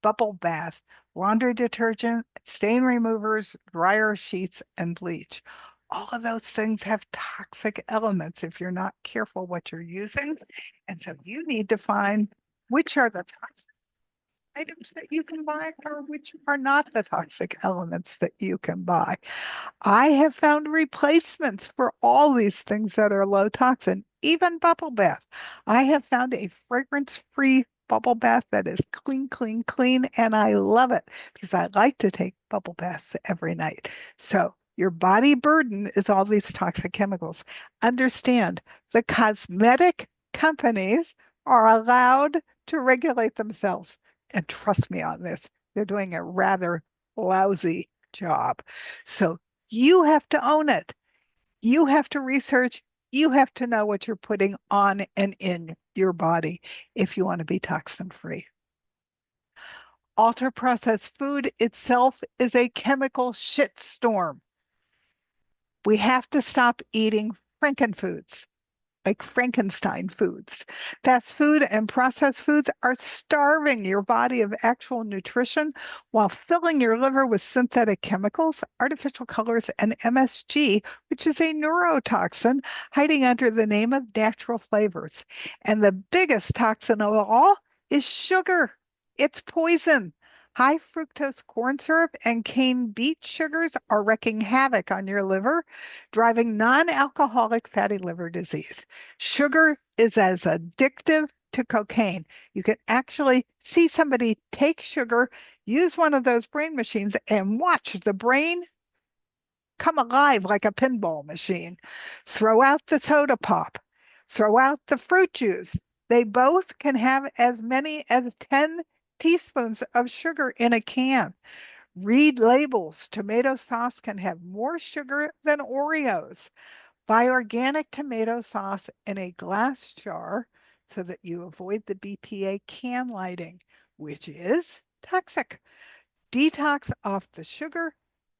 bubble bath, laundry detergent, stain removers, dryer sheets, and bleach. All of those things have toxic elements if you're not careful what you're using. And so you need to find which are the toxic items that you can buy or which are not the toxic elements that you can buy. I have found replacements for all these things that are low toxin, even bubble bath. I have found a fragrance-free bubble bath that is clean, clean, clean, and I love it because I like to take bubble baths every night. So your body burden is all these toxic chemicals. Understand the cosmetic companies are allowed to regulate themselves. And trust me on this, they're doing a rather lousy job. So you have to own it. You have to research. You have to know what you're putting on and in your body if you want to be toxin free. Ultra processed food itself is a chemical shitstorm. We have to stop eating frankenfoods, like Frankenstein foods. Fast food and processed foods are starving your body of actual nutrition while filling your liver with synthetic chemicals, artificial colors, and MSG, which is a neurotoxin hiding under the name of natural flavors. And the biggest toxin of all is sugar. It's poison. High fructose corn syrup and cane beet sugars are wreaking havoc on your liver, driving non-alcoholic fatty liver disease. Sugar is as addictive to cocaine. You can actually see somebody take sugar, use one of those brain machines, and watch the brain come alive like a pinball machine. Throw out the soda pop, throw out the fruit juice. They both can have as many as 10 teaspoons of sugar in a can. Read labels. Tomato sauce can have more sugar than Oreos. Buy organic tomato sauce in a glass jar so that you avoid the BPA can lighting, which is toxic. Detox off the sugar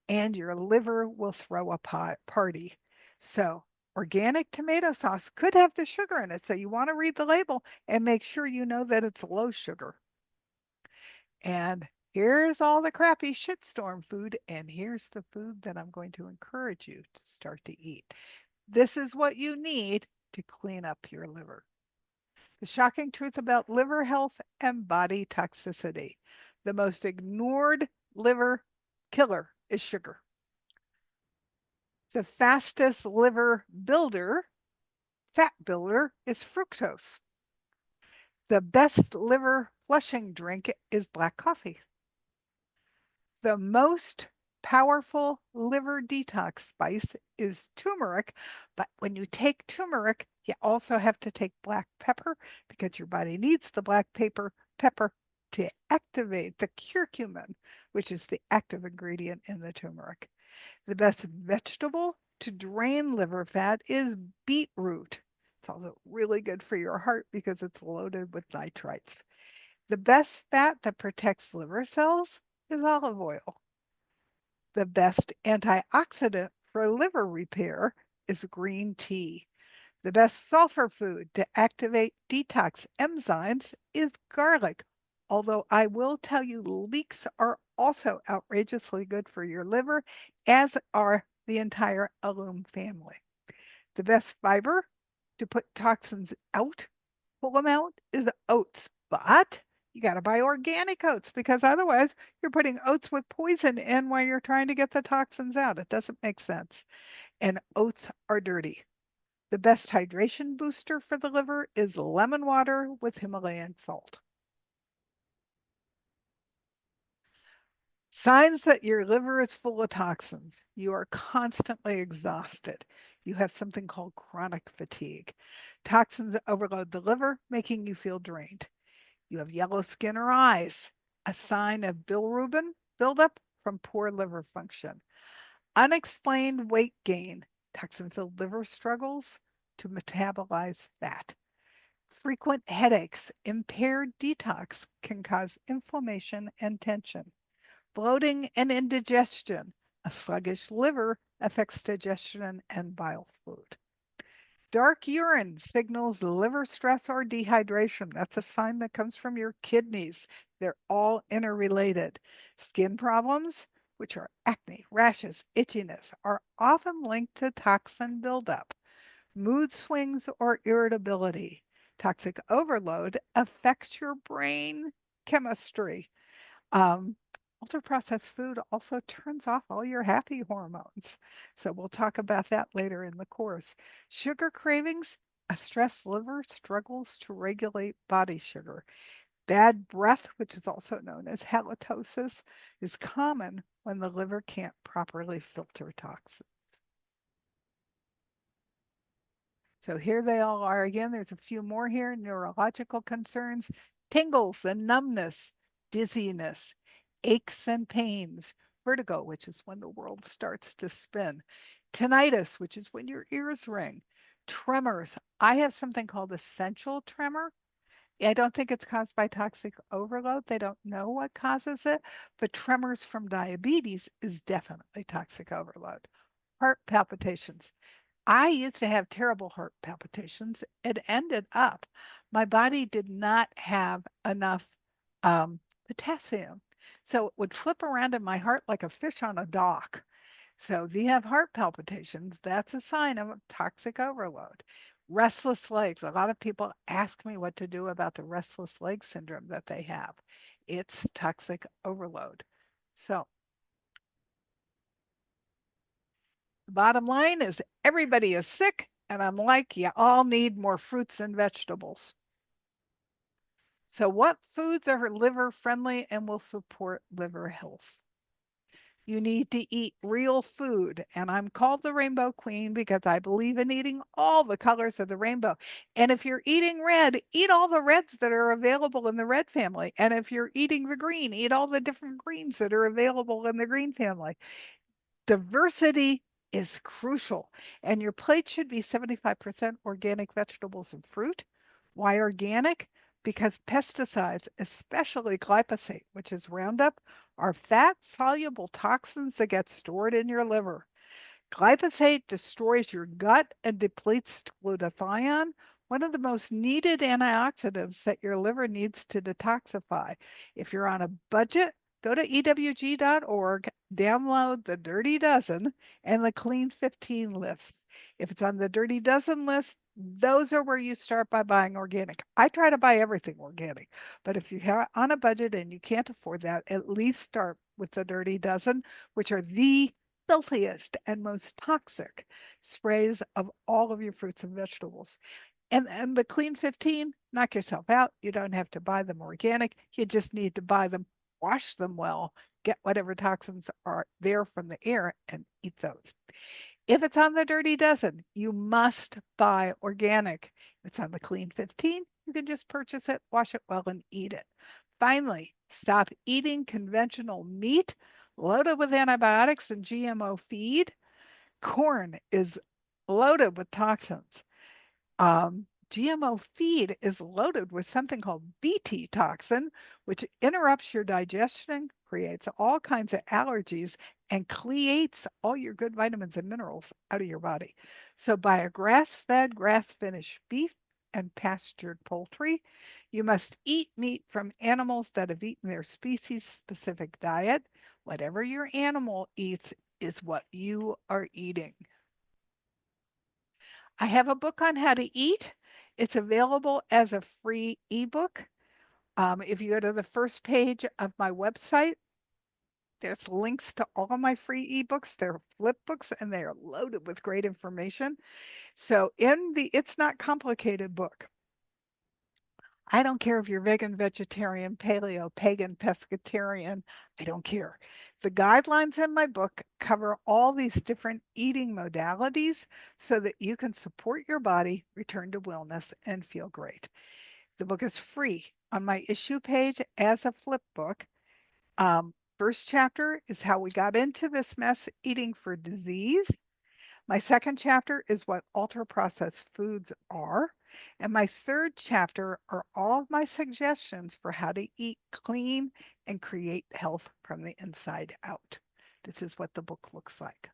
and your liver will throw a party. So, organic tomato sauce could have the sugar in it. So, you want to read the label and make sure you know that it's low sugar. And here's all the crappy shitstorm food. And here's the food that I'm going to encourage you to start to eat. This is what you need to clean up your liver. The shocking truth about liver health and body toxicity. The most ignored liver killer is sugar. The fastest liver builder, fat builder, is fructose. The best liver flushing drink is black coffee. The most powerful liver detox spice is turmeric, but when you take turmeric, you also have to take black pepper because your body needs the black pepper to activate the curcumin, which is the active ingredient in the turmeric. The best vegetable to drain liver fat is beetroot. It's also really good for your heart because it's loaded with nitrites. The best fat that protects liver cells is olive oil. The best antioxidant for liver repair is green tea. The best sulfur food to activate detox enzymes is garlic. Although I will tell you, leeks are also outrageously good for your liver, as are the entire alum family. The best fiber to put toxins out, pull them out, is oats. But you got to buy organic oats because otherwise you're putting oats with poison in while you're trying to get the toxins out. It doesn't make sense. And oats are dirty. The best hydration booster for the liver is lemon water with Himalayan salt. Signs that your liver is full of toxins. You are constantly exhausted. You have something called chronic fatigue. Toxins overload the liver, making you feel drained. You have yellow skin or eyes, a sign of bilirubin buildup from poor liver function. Unexplained weight gain, toxin filled liver struggles to metabolize fat. Frequent headaches, impaired detox can cause inflammation and tension. Bloating and indigestion, a sluggish liver affects digestion and bile fluid. Dark urine signals liver stress or dehydration. That's a sign that comes from your kidneys. They're all interrelated. Skin problems, which are acne, rashes, itchiness, are often linked to toxin buildup. Mood swings or irritability. Toxic overload affects your brain chemistry. Um, Ultra processed food also turns off all your happy hormones. So we'll talk about that later in the course. Sugar cravings, a stressed liver struggles to regulate body sugar. Bad breath, which is also known as halitosis, is common when the liver can't properly filter toxins. So here they all are again. There's a few more here. Neurological concerns, tingles and numbness, dizziness, aches and pains, vertigo, which is when the world starts to spin, tinnitus, which is when your ears ring, tremors. I have something called essential tremor. I don't think it's caused by toxic overload. They don't know what causes it, but tremors from diabetes is definitely toxic overload. Heart palpitations. I used to have terrible heart palpitations. It ended up my body did not have enough potassium. So it would flip around in my heart like a fish on a dock. So if you have heart palpitations, that's a sign of toxic overload. Restless legs. A lot of people ask me what to do about the restless leg syndrome that they have. It's toxic overload. So the bottom line is everybody is sick, and I'm like, you all need more fruits and vegetables. So, what foods are liver friendly and will support liver health? You need to eat real food. And I'm called the Rainbow Queen because I believe in eating all the colors of the rainbow. And if you're eating red, eat all the reds that are available in the red family. And if you're eating the green, eat all the different greens that are available in the green family. Diversity is crucial, and your plate should be 75% organic vegetables and fruit. Why organic? Because pesticides, especially glyphosate, which is Roundup, are fat soluble toxins that get stored in your liver. Glyphosate destroys your gut and depletes glutathione, one of the most needed antioxidants that your liver needs to detoxify. If you're on a budget, go to ewg.org, download the Dirty Dozen and the Clean 15 lists. If it's on the Dirty Dozen list, those are where you start by buying organic. I try to buy everything organic, but if you're on a budget and you can't afford that, at least start with the Dirty Dozen, which are the filthiest and most toxic sprays of all of your fruits and vegetables. And the Clean 15, knock yourself out. You don't have to buy them organic. You just need to buy them, wash them well, get whatever toxins are there from the air, and eat those. If it's on the Dirty Dozen, you must buy organic. If it's on the Clean 15, you can just purchase it, wash it well, and eat it. Finally, stop eating conventional meat loaded with antibiotics and GMO feed. Corn is loaded with toxins. GMO feed is loaded with something called Bt toxin, which interrupts your digestion, creates all kinds of allergies, and cleates all your good vitamins and minerals out of your body. So, buy a grass fed, grass finished beef and pastured poultry. You must eat meat from animals that have eaten their species specific diet. Whatever your animal eats is what you are eating. I have a book on how to eat. It's available as a free ebook. If you go to the first page of my website, there's links to all of my free ebooks. They're flip books and they are loaded with great information. So, in the It's Not Complicated book, I don't care if you're vegan, vegetarian, paleo, pagan, pescatarian, I don't care. The guidelines in my book cover all these different eating modalities so that you can support your body, return to wellness, and feel great. The book is free on my issue page as a flip book. First chapter is how we got into this mess eating for disease. My second chapter is what ultra processed foods are. And my third chapter are all of my suggestions for how to eat clean and create health from the inside out. This is what the book looks like.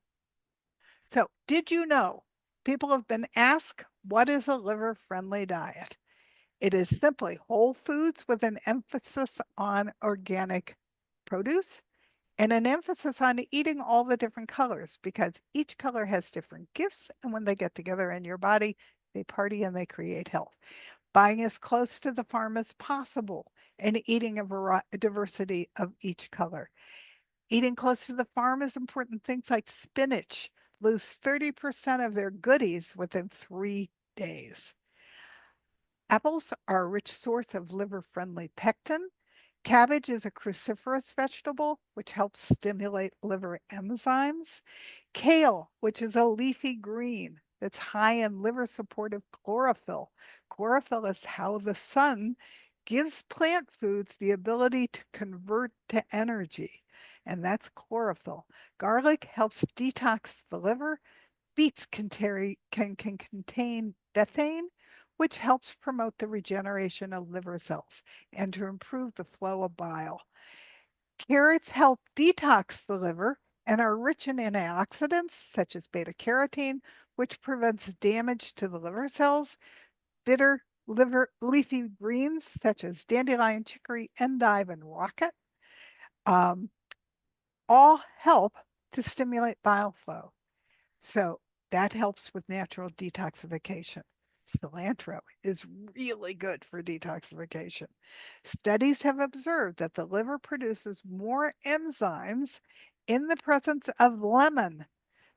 So, did you know people have been asked what is a liver friendly diet? It is simply whole foods with an emphasis on organic produce and an emphasis on eating all the different colors because each color has different gifts. And when they get together in your body, they party and they create health. Buying as close to the farm as possible and eating a diversity of each color. Eating close to the farm is important. Things like spinach lose 30% of their goodies within 3 days. Apples are a rich source of liver friendly pectin. Cabbage is a cruciferous vegetable, which helps stimulate liver enzymes. Kale, which is a leafy green that's high in liver supportive chlorophyll. Chlorophyll is how the sun gives plant foods the ability to convert to energy, and that's chlorophyll. Garlic helps detox the liver. Beets can contain bethane, which helps promote the regeneration of liver cells and to improve the flow of bile. Carrots help detox the liver and are rich in antioxidants such as beta carotene, which prevents damage to the liver cells. Bitter liver leafy greens such as dandelion, chicory, endive, and rocket um, all help to stimulate bile flow. So that helps with natural detoxification. Cilantro is really good for detoxification. Studies have observed that the liver produces more enzymes in the presence of lemon.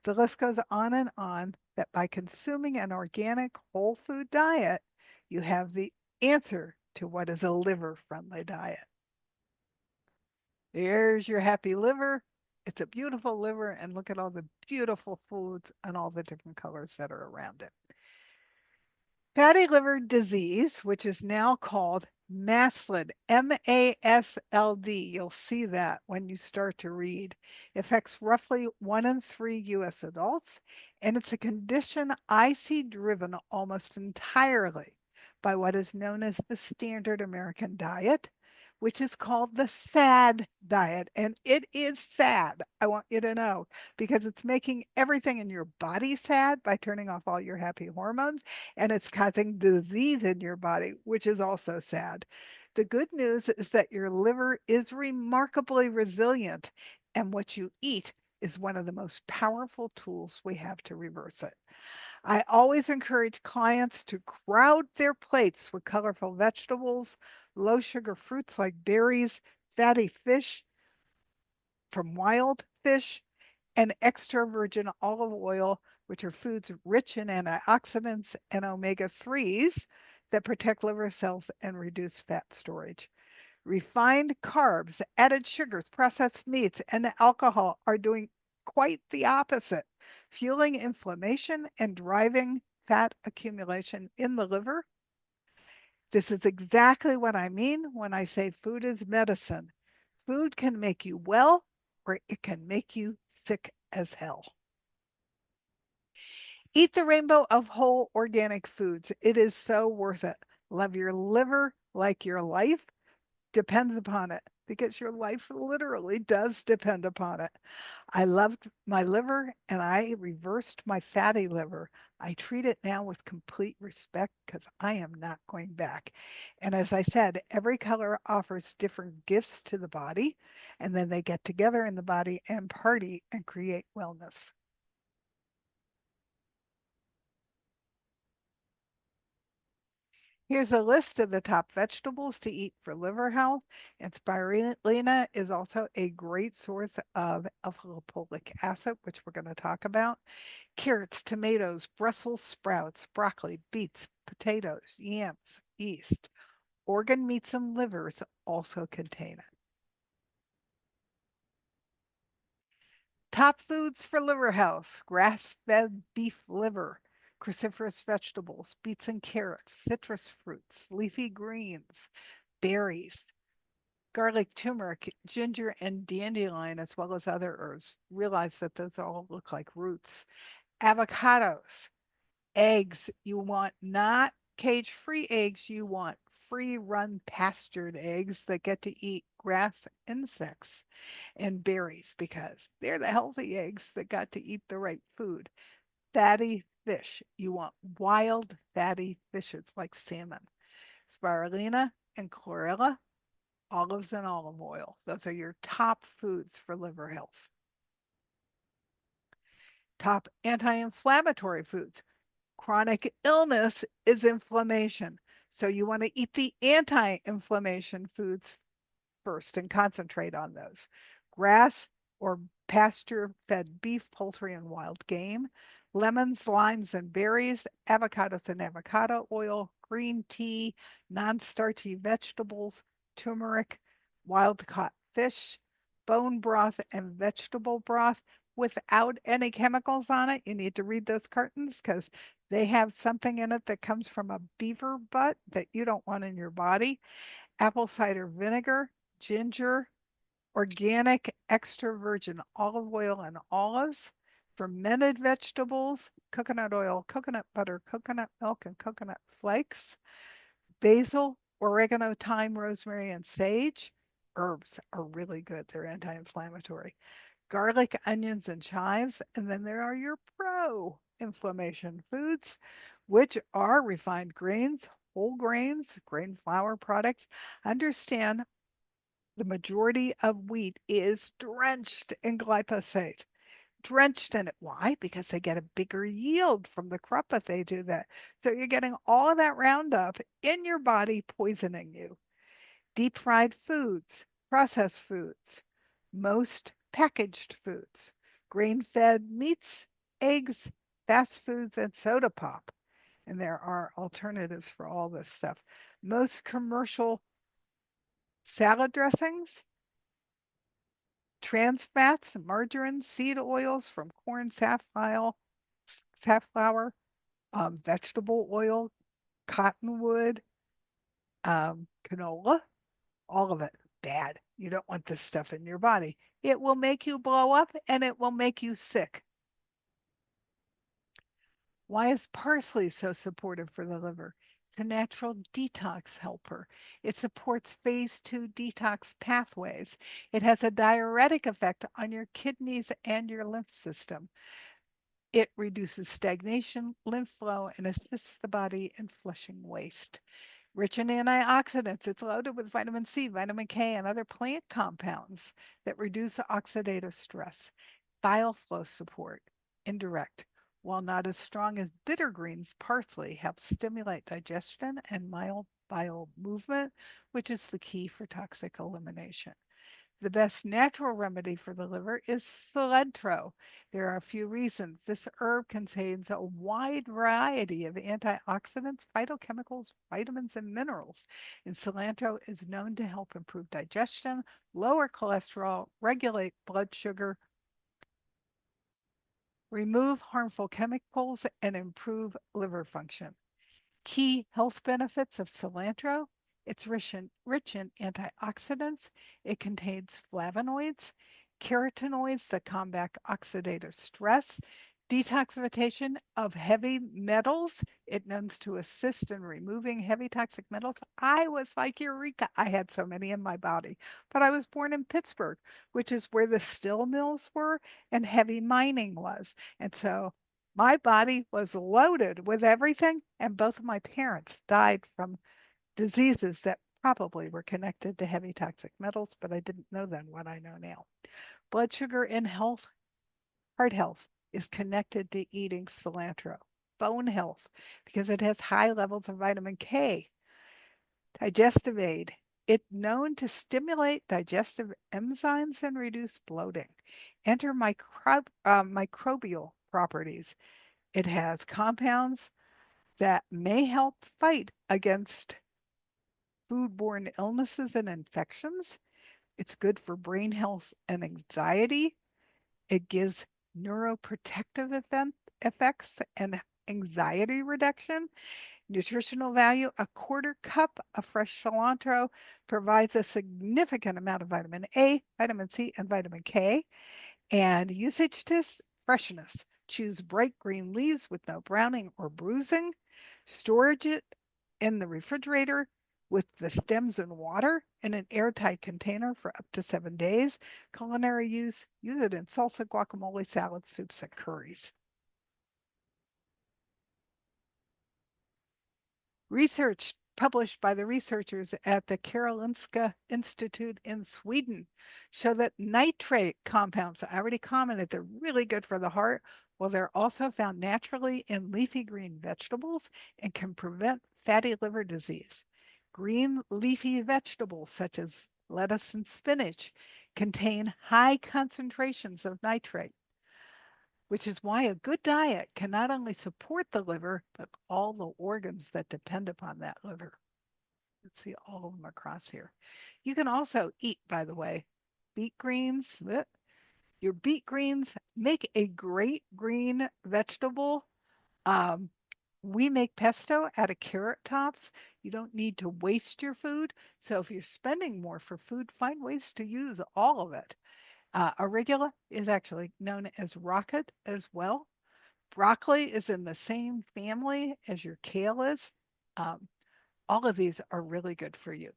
The list goes on and on that by consuming an organic whole food diet, you have the answer to what is a liver friendly diet. There's your happy liver. It's a beautiful liver, and look at all the beautiful foods and all the different colors that are around it. Fatty liver disease, which is now called MASLD, MASLD, you'll see that when you start to read, affects roughly 1 in 3 US adults, and it's a condition I see driven almost entirely by what is known as the standard American diet, which is called the SAD diet. And it is sad, I want you to know, because it's making everything in your body sad by turning off all your happy hormones, and it's causing disease in your body, which is also sad. The good news is that your liver is remarkably resilient, and what you eat is one of the most powerful tools we have to reverse it. I always encourage clients to crowd their plates with colorful vegetables, low sugar fruits like berries, fatty fish from wild fish, and extra virgin olive oil, which are foods rich in antioxidants and omega 3s that protect liver cells and reduce fat storage. Refined carbs, added sugars, processed meats, and alcohol are doing quite the opposite, fueling inflammation and driving fat accumulation in the liver. This is exactly what I mean when I say food is medicine. Food can make you well, or it can make you sick as hell. Eat the rainbow of whole organic foods. It is so worth it. Love your liver like your life depends upon it, because your life literally does depend upon it. I loved my liver and I reversed my fatty liver. I treat it now with complete respect because I am not going back. And as I said, every color offers different gifts to the body, and then they get together in the body and party and create wellness. Here's a list of the top vegetables to eat for liver health. And spirulina is also a great source of alpha lipoic acid, which we're going to talk about. Carrots, tomatoes, Brussels sprouts, broccoli, beets, potatoes, yams, yeast. Organ meats and livers also contain it. Top foods for liver health: grass-fed beef liver, cruciferous vegetables, beets and carrots, citrus fruits, leafy greens, berries, garlic, turmeric, ginger, and dandelion, as well as other herbs. Realize that those all look like roots. Avocados, eggs. You want not cage-free eggs, you want free-run pastured eggs that get to eat grass insects, and berries, because they're the healthy eggs that got to eat the right food. Fatty fish. You want wild fatty fishes like salmon. Spirulina and chlorella, olives and olive oil. Those are your top foods for liver health. Top anti-inflammatory foods. Chronic illness is inflammation. So you want to eat the anti-inflammation foods first and concentrate on those. Grass or pasture fed beef, poultry, and wild game, lemons, limes, and berries, avocados and avocado oil, green tea, non starchy vegetables, turmeric, wild caught fish, bone broth, and vegetable broth without any chemicals on it. You need to read those cartons because they have something in it that comes from a beaver butt that you don't want in your body. Apple cider vinegar, ginger, organic extra virgin olive oil and olives, fermented vegetables, coconut oil, coconut butter, coconut milk, and coconut flakes, basil, oregano, thyme, rosemary, and sage. Herbs are really good. They're anti-inflammatory. Garlic, onions, and chives. And then there are your pro-inflammation foods, which are refined grains, whole grains, grain flour products. Understand the majority of wheat is drenched in glyphosate. Drenched in it. Why? Because they get a bigger yield from the crop if they do that. So you're getting all of that Roundup in your body poisoning you. Deep fried foods, processed foods, most packaged foods, grain fed meats, eggs, fast foods, and soda pop. And there are alternatives for all this stuff. Most commercial salad dressings Trans fats, margarine, seed oils from corn, safflower, vegetable oil, cottonwood, canola, all of it bad. You don't want this stuff in your body. It will make you blow up and it will make you sick. Why is parsley so supportive for the liver? It's a natural detox helper. It supports phase 2 detox pathways. It has a diuretic effect on your kidneys and your lymph system. It reduces stagnation, lymph flow, and assists the body in flushing waste. Rich in antioxidants, it's loaded with vitamin C, vitamin K, and other plant compounds that reduce oxidative stress. Bile flow support, indirect. While not as strong as bitter greens, parsley helps stimulate digestion and mild bile movement, which is the key for toxic elimination. The best natural remedy for the liver is cilantro. There are a few reasons. This herb contains a wide variety of antioxidants, phytochemicals, vitamins, and minerals. And cilantro is known to help improve digestion, lower cholesterol, regulate blood sugar, remove harmful chemicals, and improve liver function. Key health benefits of cilantro: it's rich in antioxidants. It contains flavonoids, carotenoids that combat oxidative stress, detoxification of heavy metals. It knows to assist in removing heavy toxic metals. I was like, Eureka! I had so many in my body. But I was born in Pittsburgh, which is where the steel mills were and heavy mining was. And so my body was loaded with everything, and both of my parents died from diseases that probably were connected to heavy toxic metals, but I didn't know then what I know now. Blood sugar in health, heart health, is connected to eating cilantro. Bone health, because it has high levels of vitamin K. Digestive aid, it's known to stimulate digestive enzymes and reduce bloating. Enter microbial properties. It has compounds that may help fight against foodborne illnesses and infections. It's good for brain health and anxiety. It gives neuroprotective effects and anxiety reduction. Nutritional value: a quarter cup of fresh cilantro provides a significant amount of vitamin A, vitamin C, and vitamin K. And usage tips: freshness. Choose bright green leaves with no browning or bruising. Storage it in the refrigerator with the stems in water in an airtight container for up to 7 days. Culinary use: use it in salsa, guacamole, salad, soups, and curries. Research published by the researchers at the Karolinska Institute in Sweden show that nitrate compounds, I already commented, they're really good for the heart. Well, they're also found naturally in leafy green vegetables and can prevent fatty liver disease. Green leafy vegetables such as lettuce and spinach contain high concentrations of nitrate, which is why a good diet can not only support the liver, but all the organs that depend upon that liver. Let's see all of them across here. You can also eat, by the way, beet greens. Your beet greens make a great green vegetable. Um, we make pesto out of carrot tops. You don't need to waste your food. So if you're spending more for food, find ways to use all of it. Arugula is actually known as rocket as well. Broccoli is in the same family as your kale is. Um, all of these are really good for you.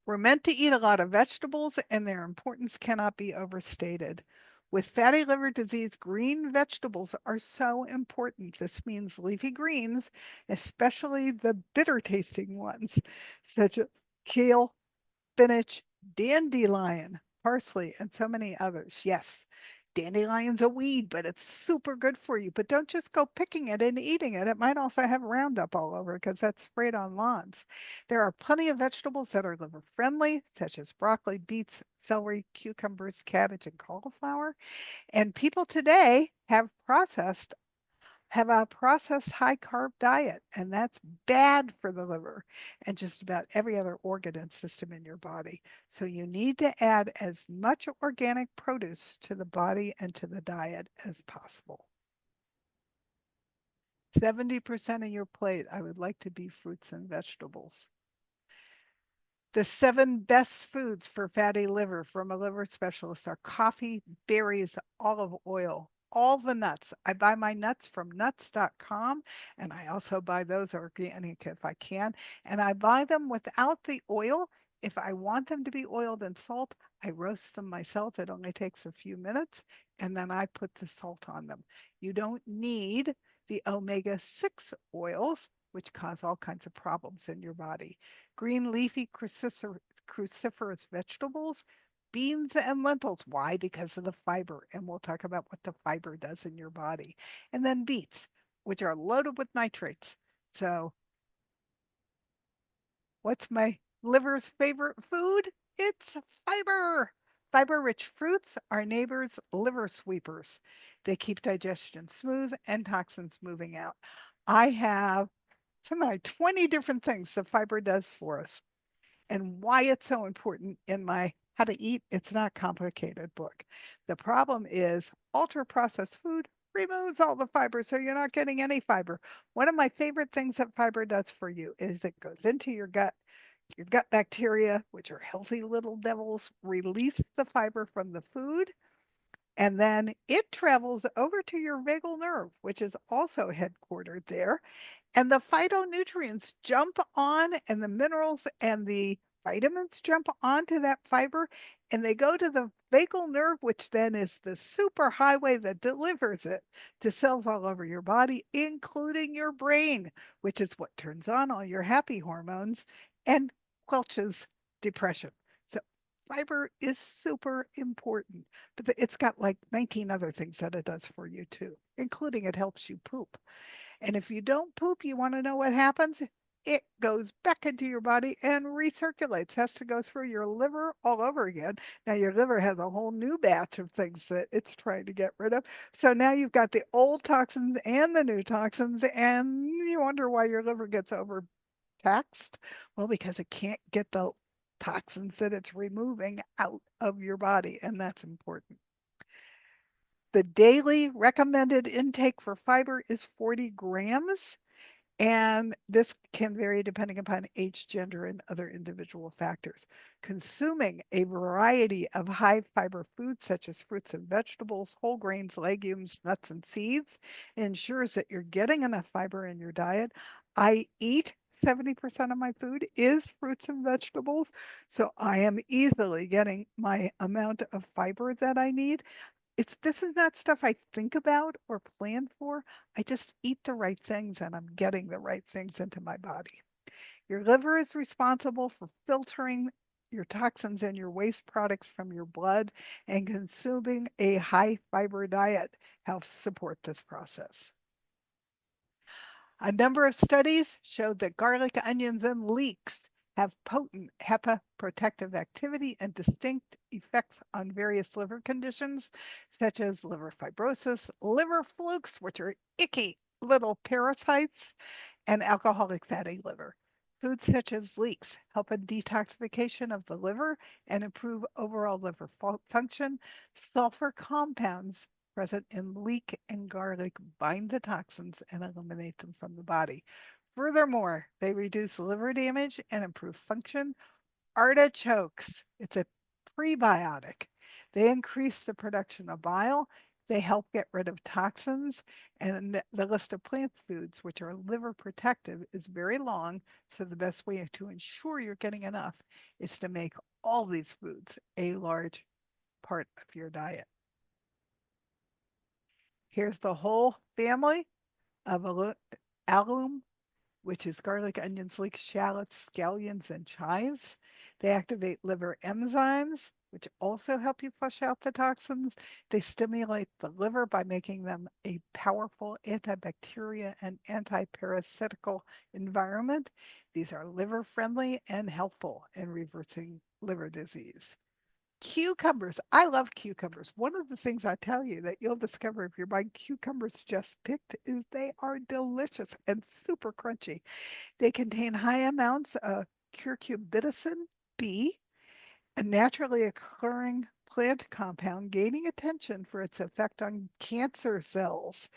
We're meant to eat a lot of vegetables, and their importance cannot be overstated. With fatty liver disease, green vegetables are so important. This means leafy greens, especially the bitter tasting ones, such as kale, spinach, dandelion, parsley, and so many others. Yes, dandelion's a weed, but it's super good for you. But don't just go picking it and eating it. It might also have Roundup all over because that's sprayed on lawns. There are plenty of vegetables that are liver friendly, such as broccoli, beets, celery, cucumbers, cabbage, and cauliflower. And people today have processed have a processed high carb diet, and that's bad for the liver and just about every other organ and system in your body. So you need to add as much organic produce to the body and to the diet as possible. 70% of your plate, I would like to be fruits and vegetables. The 7 best foods for fatty liver from a liver specialist are coffee, berries, olive oil, all the nuts. I buy my nuts from nuts.com, and I also buy those organic if I can. And I buy them without the oil. If I want them to be oiled in salt, I roast them myself. It only takes a few minutes, and then I put the salt on them. You don't need the omega 6 oils, which cause all kinds of problems in your body. Green leafy cruciferous vegetables, beans and lentils. Why? Because of the fiber. And we'll talk about what the fiber does in your body. And then beets, which are loaded with nitrates. So, what's my liver's favorite food? It's fiber. Fiber rich fruits are neighbors' liver sweepers. They keep digestion smooth and toxins moving out. I have something like 20 different things that fiber does for us and why it's so important in my How to Eat It's Not Complicated book. The problem is ultra processed food removes all the fiber, so you're not getting any fiber. One of my favorite things that fiber does for you is it goes into your gut. Your gut bacteria, which are healthy little devils, release the fiber from the food, and then it travels over to your vagal nerve, which is also headquartered there, and the phytonutrients jump on, and the minerals and the vitamins jump onto that fiber, and they go to the vagal nerve, which then is the super highway that delivers it to cells all over your body, including your brain, which is what turns on all your happy hormones and quelches depression. So fiber is super important, but it's got like 19 other things that it does for you too, including it helps you poop. And if you don't poop, you want to know what happens? It goes back into your body and recirculates, has to go through your liver all over again. Now, your liver has a whole new batch of things that it's trying to get rid of. So now you've got the old toxins and the new toxins, and you wonder why your liver gets overtaxed. Well, because it can't get the toxins that it's removing out of your body, and that's important. The daily recommended intake for fiber is 40 grams, and this can vary depending upon age, gender, and other individual factors. Consuming a variety of high fiber foods such as fruits and vegetables, whole grains, legumes, nuts, and seeds ensures that you're getting enough fiber in your diet. I eat 70% of my food is fruits and vegetables, so I am easily getting my amount of fiber that I need. This is not stuff I think about or plan for. I just eat the right things and I'm getting the right things into my body. Your liver is responsible for filtering your toxins and your waste products from your blood, and consuming a high fiber diet helps support this process. A number of studies showed that garlic, onions, and leeks have potent hepatoprotective activity and distinct effects on various liver conditions, such as liver fibrosis, liver flukes, which are icky little parasites, and alcoholic fatty liver. Foods such as leeks help in detoxification of the liver and improve overall liver function. Sulfur compounds present in leek and garlic bind the toxins and eliminate them from the body. Furthermore, they reduce liver damage and improve function. Artichokes, it's a prebiotic. They increase the production of bile. They help get rid of toxins. And the list of plant foods, which are liver protective, is very long. So the best way to ensure you're getting enough is to make all these foods a large part of your diet. Here's the whole family of allium, which is garlic, onions, leeks, shallots, scallions, and chives. They activate liver enzymes, which also help you flush out the toxins. They stimulate the liver by making them a powerful antibacterial and antiparasitical environment. These are liver friendly and helpful in reversing liver disease. Cucumbers. I love cucumbers. One of the things I tell you that you'll discover if you're buying cucumbers just picked is they are delicious and super crunchy. They contain high amounts of curcubiticin B, a naturally occurring plant compound gaining attention for its effect on cancer cells.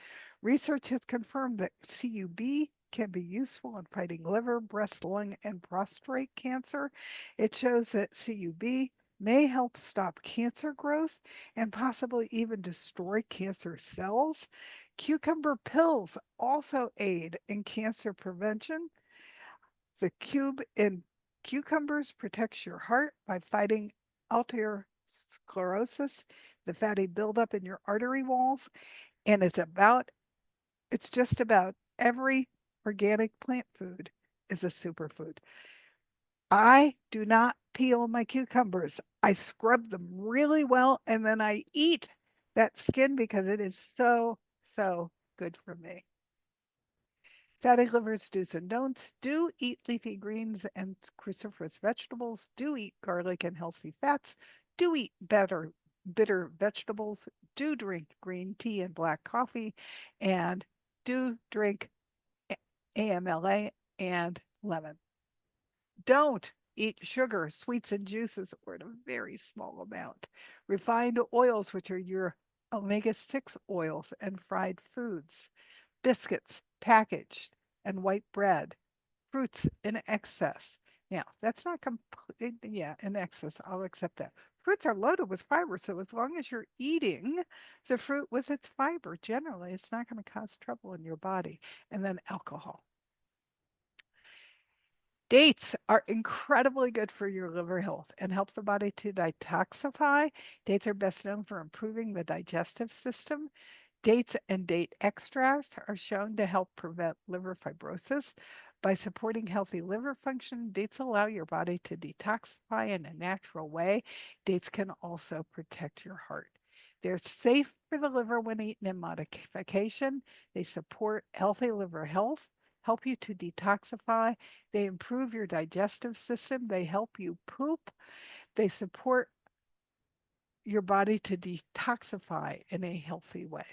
Research has confirmed that CUB can be useful in fighting liver, breast, lung, and prostate cancer. It shows that CUB may help stop cancer growth and possibly even destroy cancer cells. Cucumber pills also aid in cancer prevention. The cube in cucumbers protects your heart by fighting arteriosclerosis, the fatty buildup in your artery walls, and it's just about every organic plant food is a superfood. I do not peel my cucumbers. I scrub them really well and then I eat that skin because it is so, so good for me. Fatty livers, do's and don'ts. Do eat leafy greens and cruciferous vegetables. Do eat garlic and healthy fats. Do eat bitter vegetables. Do drink green tea and black coffee. And do drink AMLA and lemon. Don't eat sugar, sweets, and juices, or in a very small amount. Refined oils, which are your omega 6 oils, and fried foods, biscuits, packaged, and white bread, fruits in excess. Now, that's not complete, yeah, in excess. I'll accept that. Fruits are loaded with fiber, so as long as you're eating the fruit with its fiber, generally, it's not going to cause trouble in your body. And then alcohol. Dates are incredibly good for your liver health and help the body to detoxify. Dates are best known for improving the digestive system. Dates and date extracts are shown to help prevent liver fibrosis. By supporting healthy liver function, dates allow your body to detoxify in a natural way. Dates can also protect your heart. They're safe for the liver when eaten in modification. They support healthy liver health, help you to detoxify. They improve your digestive system. They help you poop. They support your body to detoxify in a healthy way.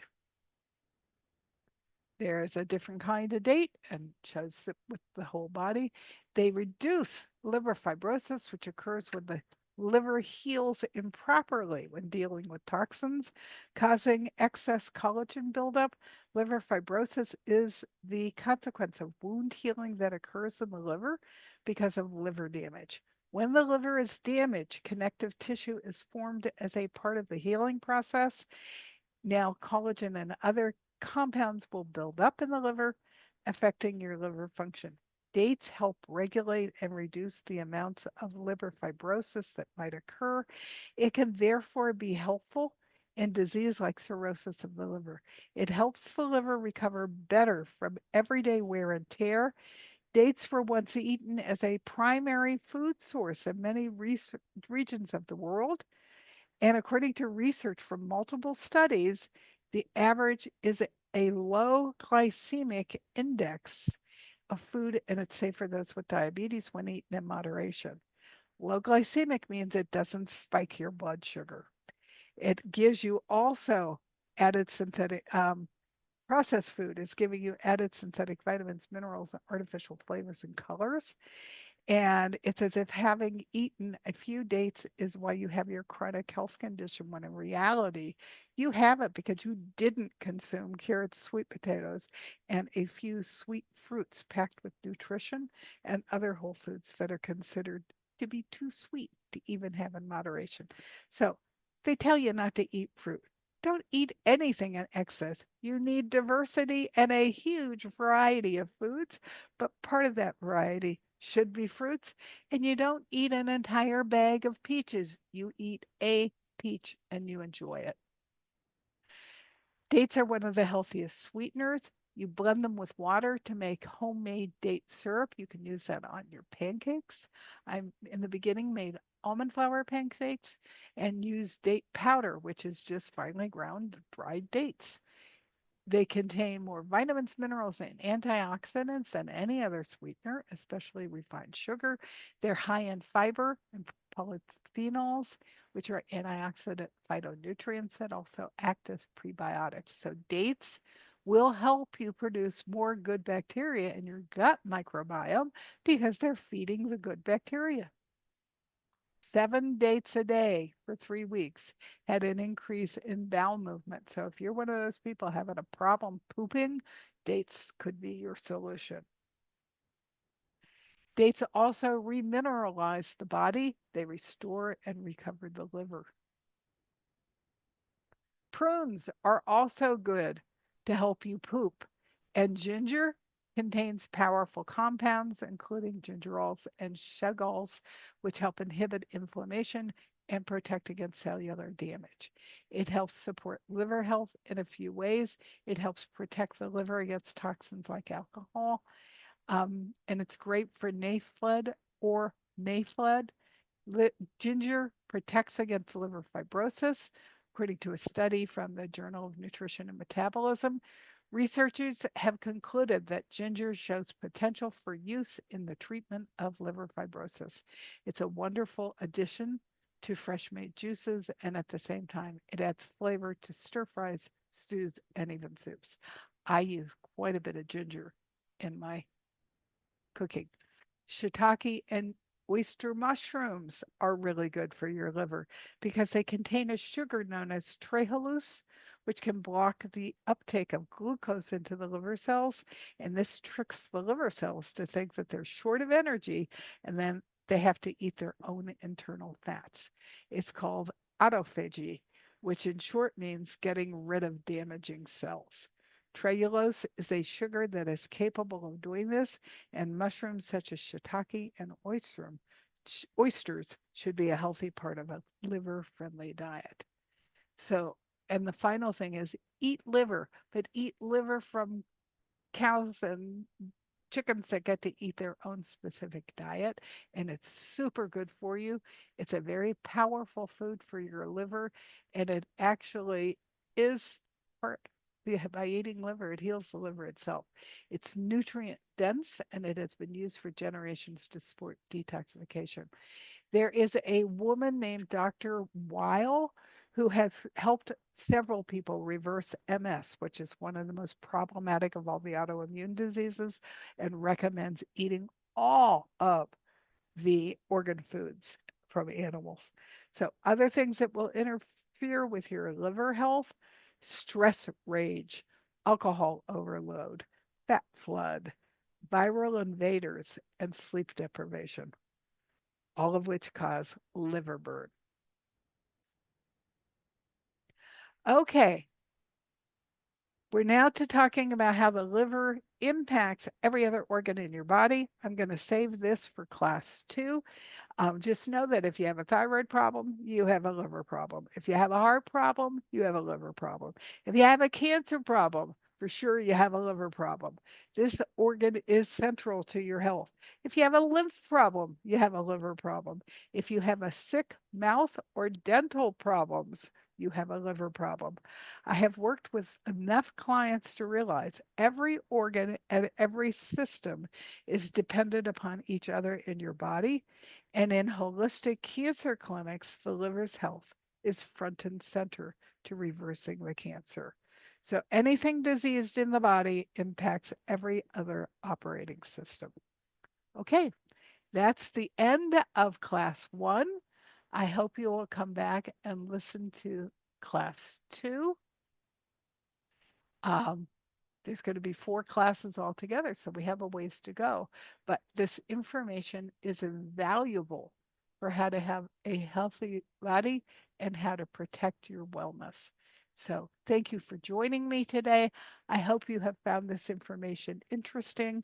There's a different kind of date and shows it with the whole body. They reduce liver fibrosis, which occurs when the liver heals improperly when dealing with toxins, causing excess collagen buildup. Liver fibrosis is the consequence of wound healing that occurs in the liver because of liver damage. When the liver is damaged, connective tissue is formed as a part of the healing process. Now, collagen and other compounds will build up in the liver, affecting your liver function. Dates help regulate and reduce the amounts of liver fibrosis that might occur. It can therefore be helpful in disease like cirrhosis of the liver. It helps the liver recover better from everyday wear and tear. Dates were once eaten as a primary food source in many regions of the world. And according to research from multiple studies, the average is a low glycemic index of food, and it's safe for those with diabetes when eaten in moderation. Low glycemic means it doesn't spike your blood sugar. It gives you also added synthetic processed food is giving you added synthetic vitamins, minerals, and artificial flavors and colors. And it's as if having eaten a few dates is why you have your chronic health condition, when in reality, you have it because you didn't consume carrots, sweet potatoes, and a few sweet fruits packed with nutrition and other whole foods that are considered to be too sweet to even have in moderation. So they tell you not to eat fruit. Don't eat anything in excess. You need diversity and a huge variety of foods, but part of that variety should be fruits. And you don't eat an entire bag of peaches. You eat a peach and you enjoy it. Dates are one of the healthiest sweeteners. You blend them with water to make homemade date syrup. You can use that on your pancakes. I, in the beginning, made almond flour pancakes and used date powder, which is just finely ground dried dates. They contain more vitamins, minerals, and antioxidants than any other sweetener, especially refined sugar. They're high in fiber and polyphenols, which are antioxidant phytonutrients that also act as prebiotics. So dates will help you produce more good bacteria in your gut microbiome because they're feeding the good bacteria. 7 dates a day for 3 weeks had an increase in bowel movement. So if you're one of those people having a problem pooping, dates could be your solution. Dates also remineralize the body, they restore and recover the liver. Prunes are also good to help you poop. And ginger contains powerful compounds, including gingerols and suggols, which help inhibit inflammation and protect against cellular damage. It helps support liver health in a few ways. It helps protect the liver against toxins like alcohol. And it's great for NAFLD or NAFLD. Ginger protects against liver fibrosis, according to a study from the Journal of Nutrition and Metabolism. Researchers have concluded that ginger shows potential for use in the treatment of liver fibrosis. It's a wonderful addition to fresh made juices, and at the same time, it adds flavor to stir fries, stews, and even soups. I use quite a bit of ginger in my cooking. Shiitake and oyster mushrooms are really good for your liver because they contain a sugar known as trehalose, which can block the uptake of glucose into the liver cells. And this tricks the liver cells to think that they're short of energy and then they have to eat their own internal fats. It's called autophagy, which in short means getting rid of damaging cells. Trehalose is a sugar that is capable of doing this, and mushrooms such as shiitake and oysters should be a healthy part of a liver-friendly diet. So, and the final thing is eat liver, but eat liver from cows and chickens that get to eat their own specific diet, and it's super good for you. It's a very powerful food for your liver, and it actually is part by eating liver, it heals the liver itself. It's nutrient dense and it has been used for generations to support detoxification. There is a woman named Dr. Weil who has helped several people reverse MS, which is one of the most problematic of all the autoimmune diseases, and recommends eating all of the organ foods from animals. So, other things that will interfere with your liver health: stress rage, alcohol overload, fat flood, viral invaders, and sleep deprivation, all of which cause liver burn. Okay, we're now to talking about how the liver impacts every other organ in your body. I'm going to save this for class 2. Just know that if you have a thyroid problem, you have a liver problem. If you have a heart problem, you have a liver problem. If you have a cancer problem, for sure you have a liver problem. This organ is central to your health. If you have a lymph problem, you have a liver problem. If you have a sick mouth or dental problems, you have a liver problem. I have worked with enough clients to realize every organ and every system is dependent upon each other in your body. And in holistic cancer clinics, the liver's health is front and center to reversing the cancer. So anything diseased in the body impacts every other operating system. Okay, that's the end of class 1. I hope you will come back and listen to class 2. Um, there's going to be 4 classes altogether, so we have a ways to go. But this information is invaluable for how to have a healthy body and how to protect your wellness. So thank you for joining me today. I hope you have found this information interesting.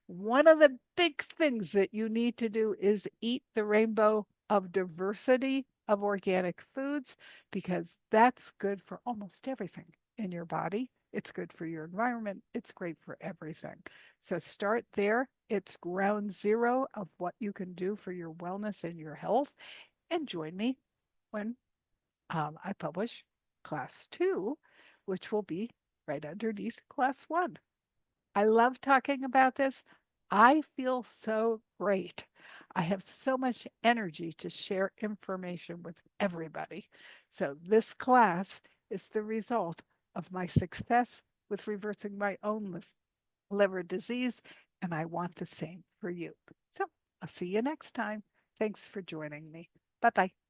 One of the big things that you need to do is eat the rainbow of diversity of organic foods because that's good for almost everything in your body. It's good for your environment. It's great for everything. So start there. It's ground zero of what you can do for your wellness and your health. And join me when I publish class 2, which will be right underneath class 1. I love talking about this. I feel so great. I have so much energy to share information with everybody. So, this class is the result of my success with reversing my own liver disease, and I want the same for you. So, I'll see you next time. Thanks for joining me. Bye bye.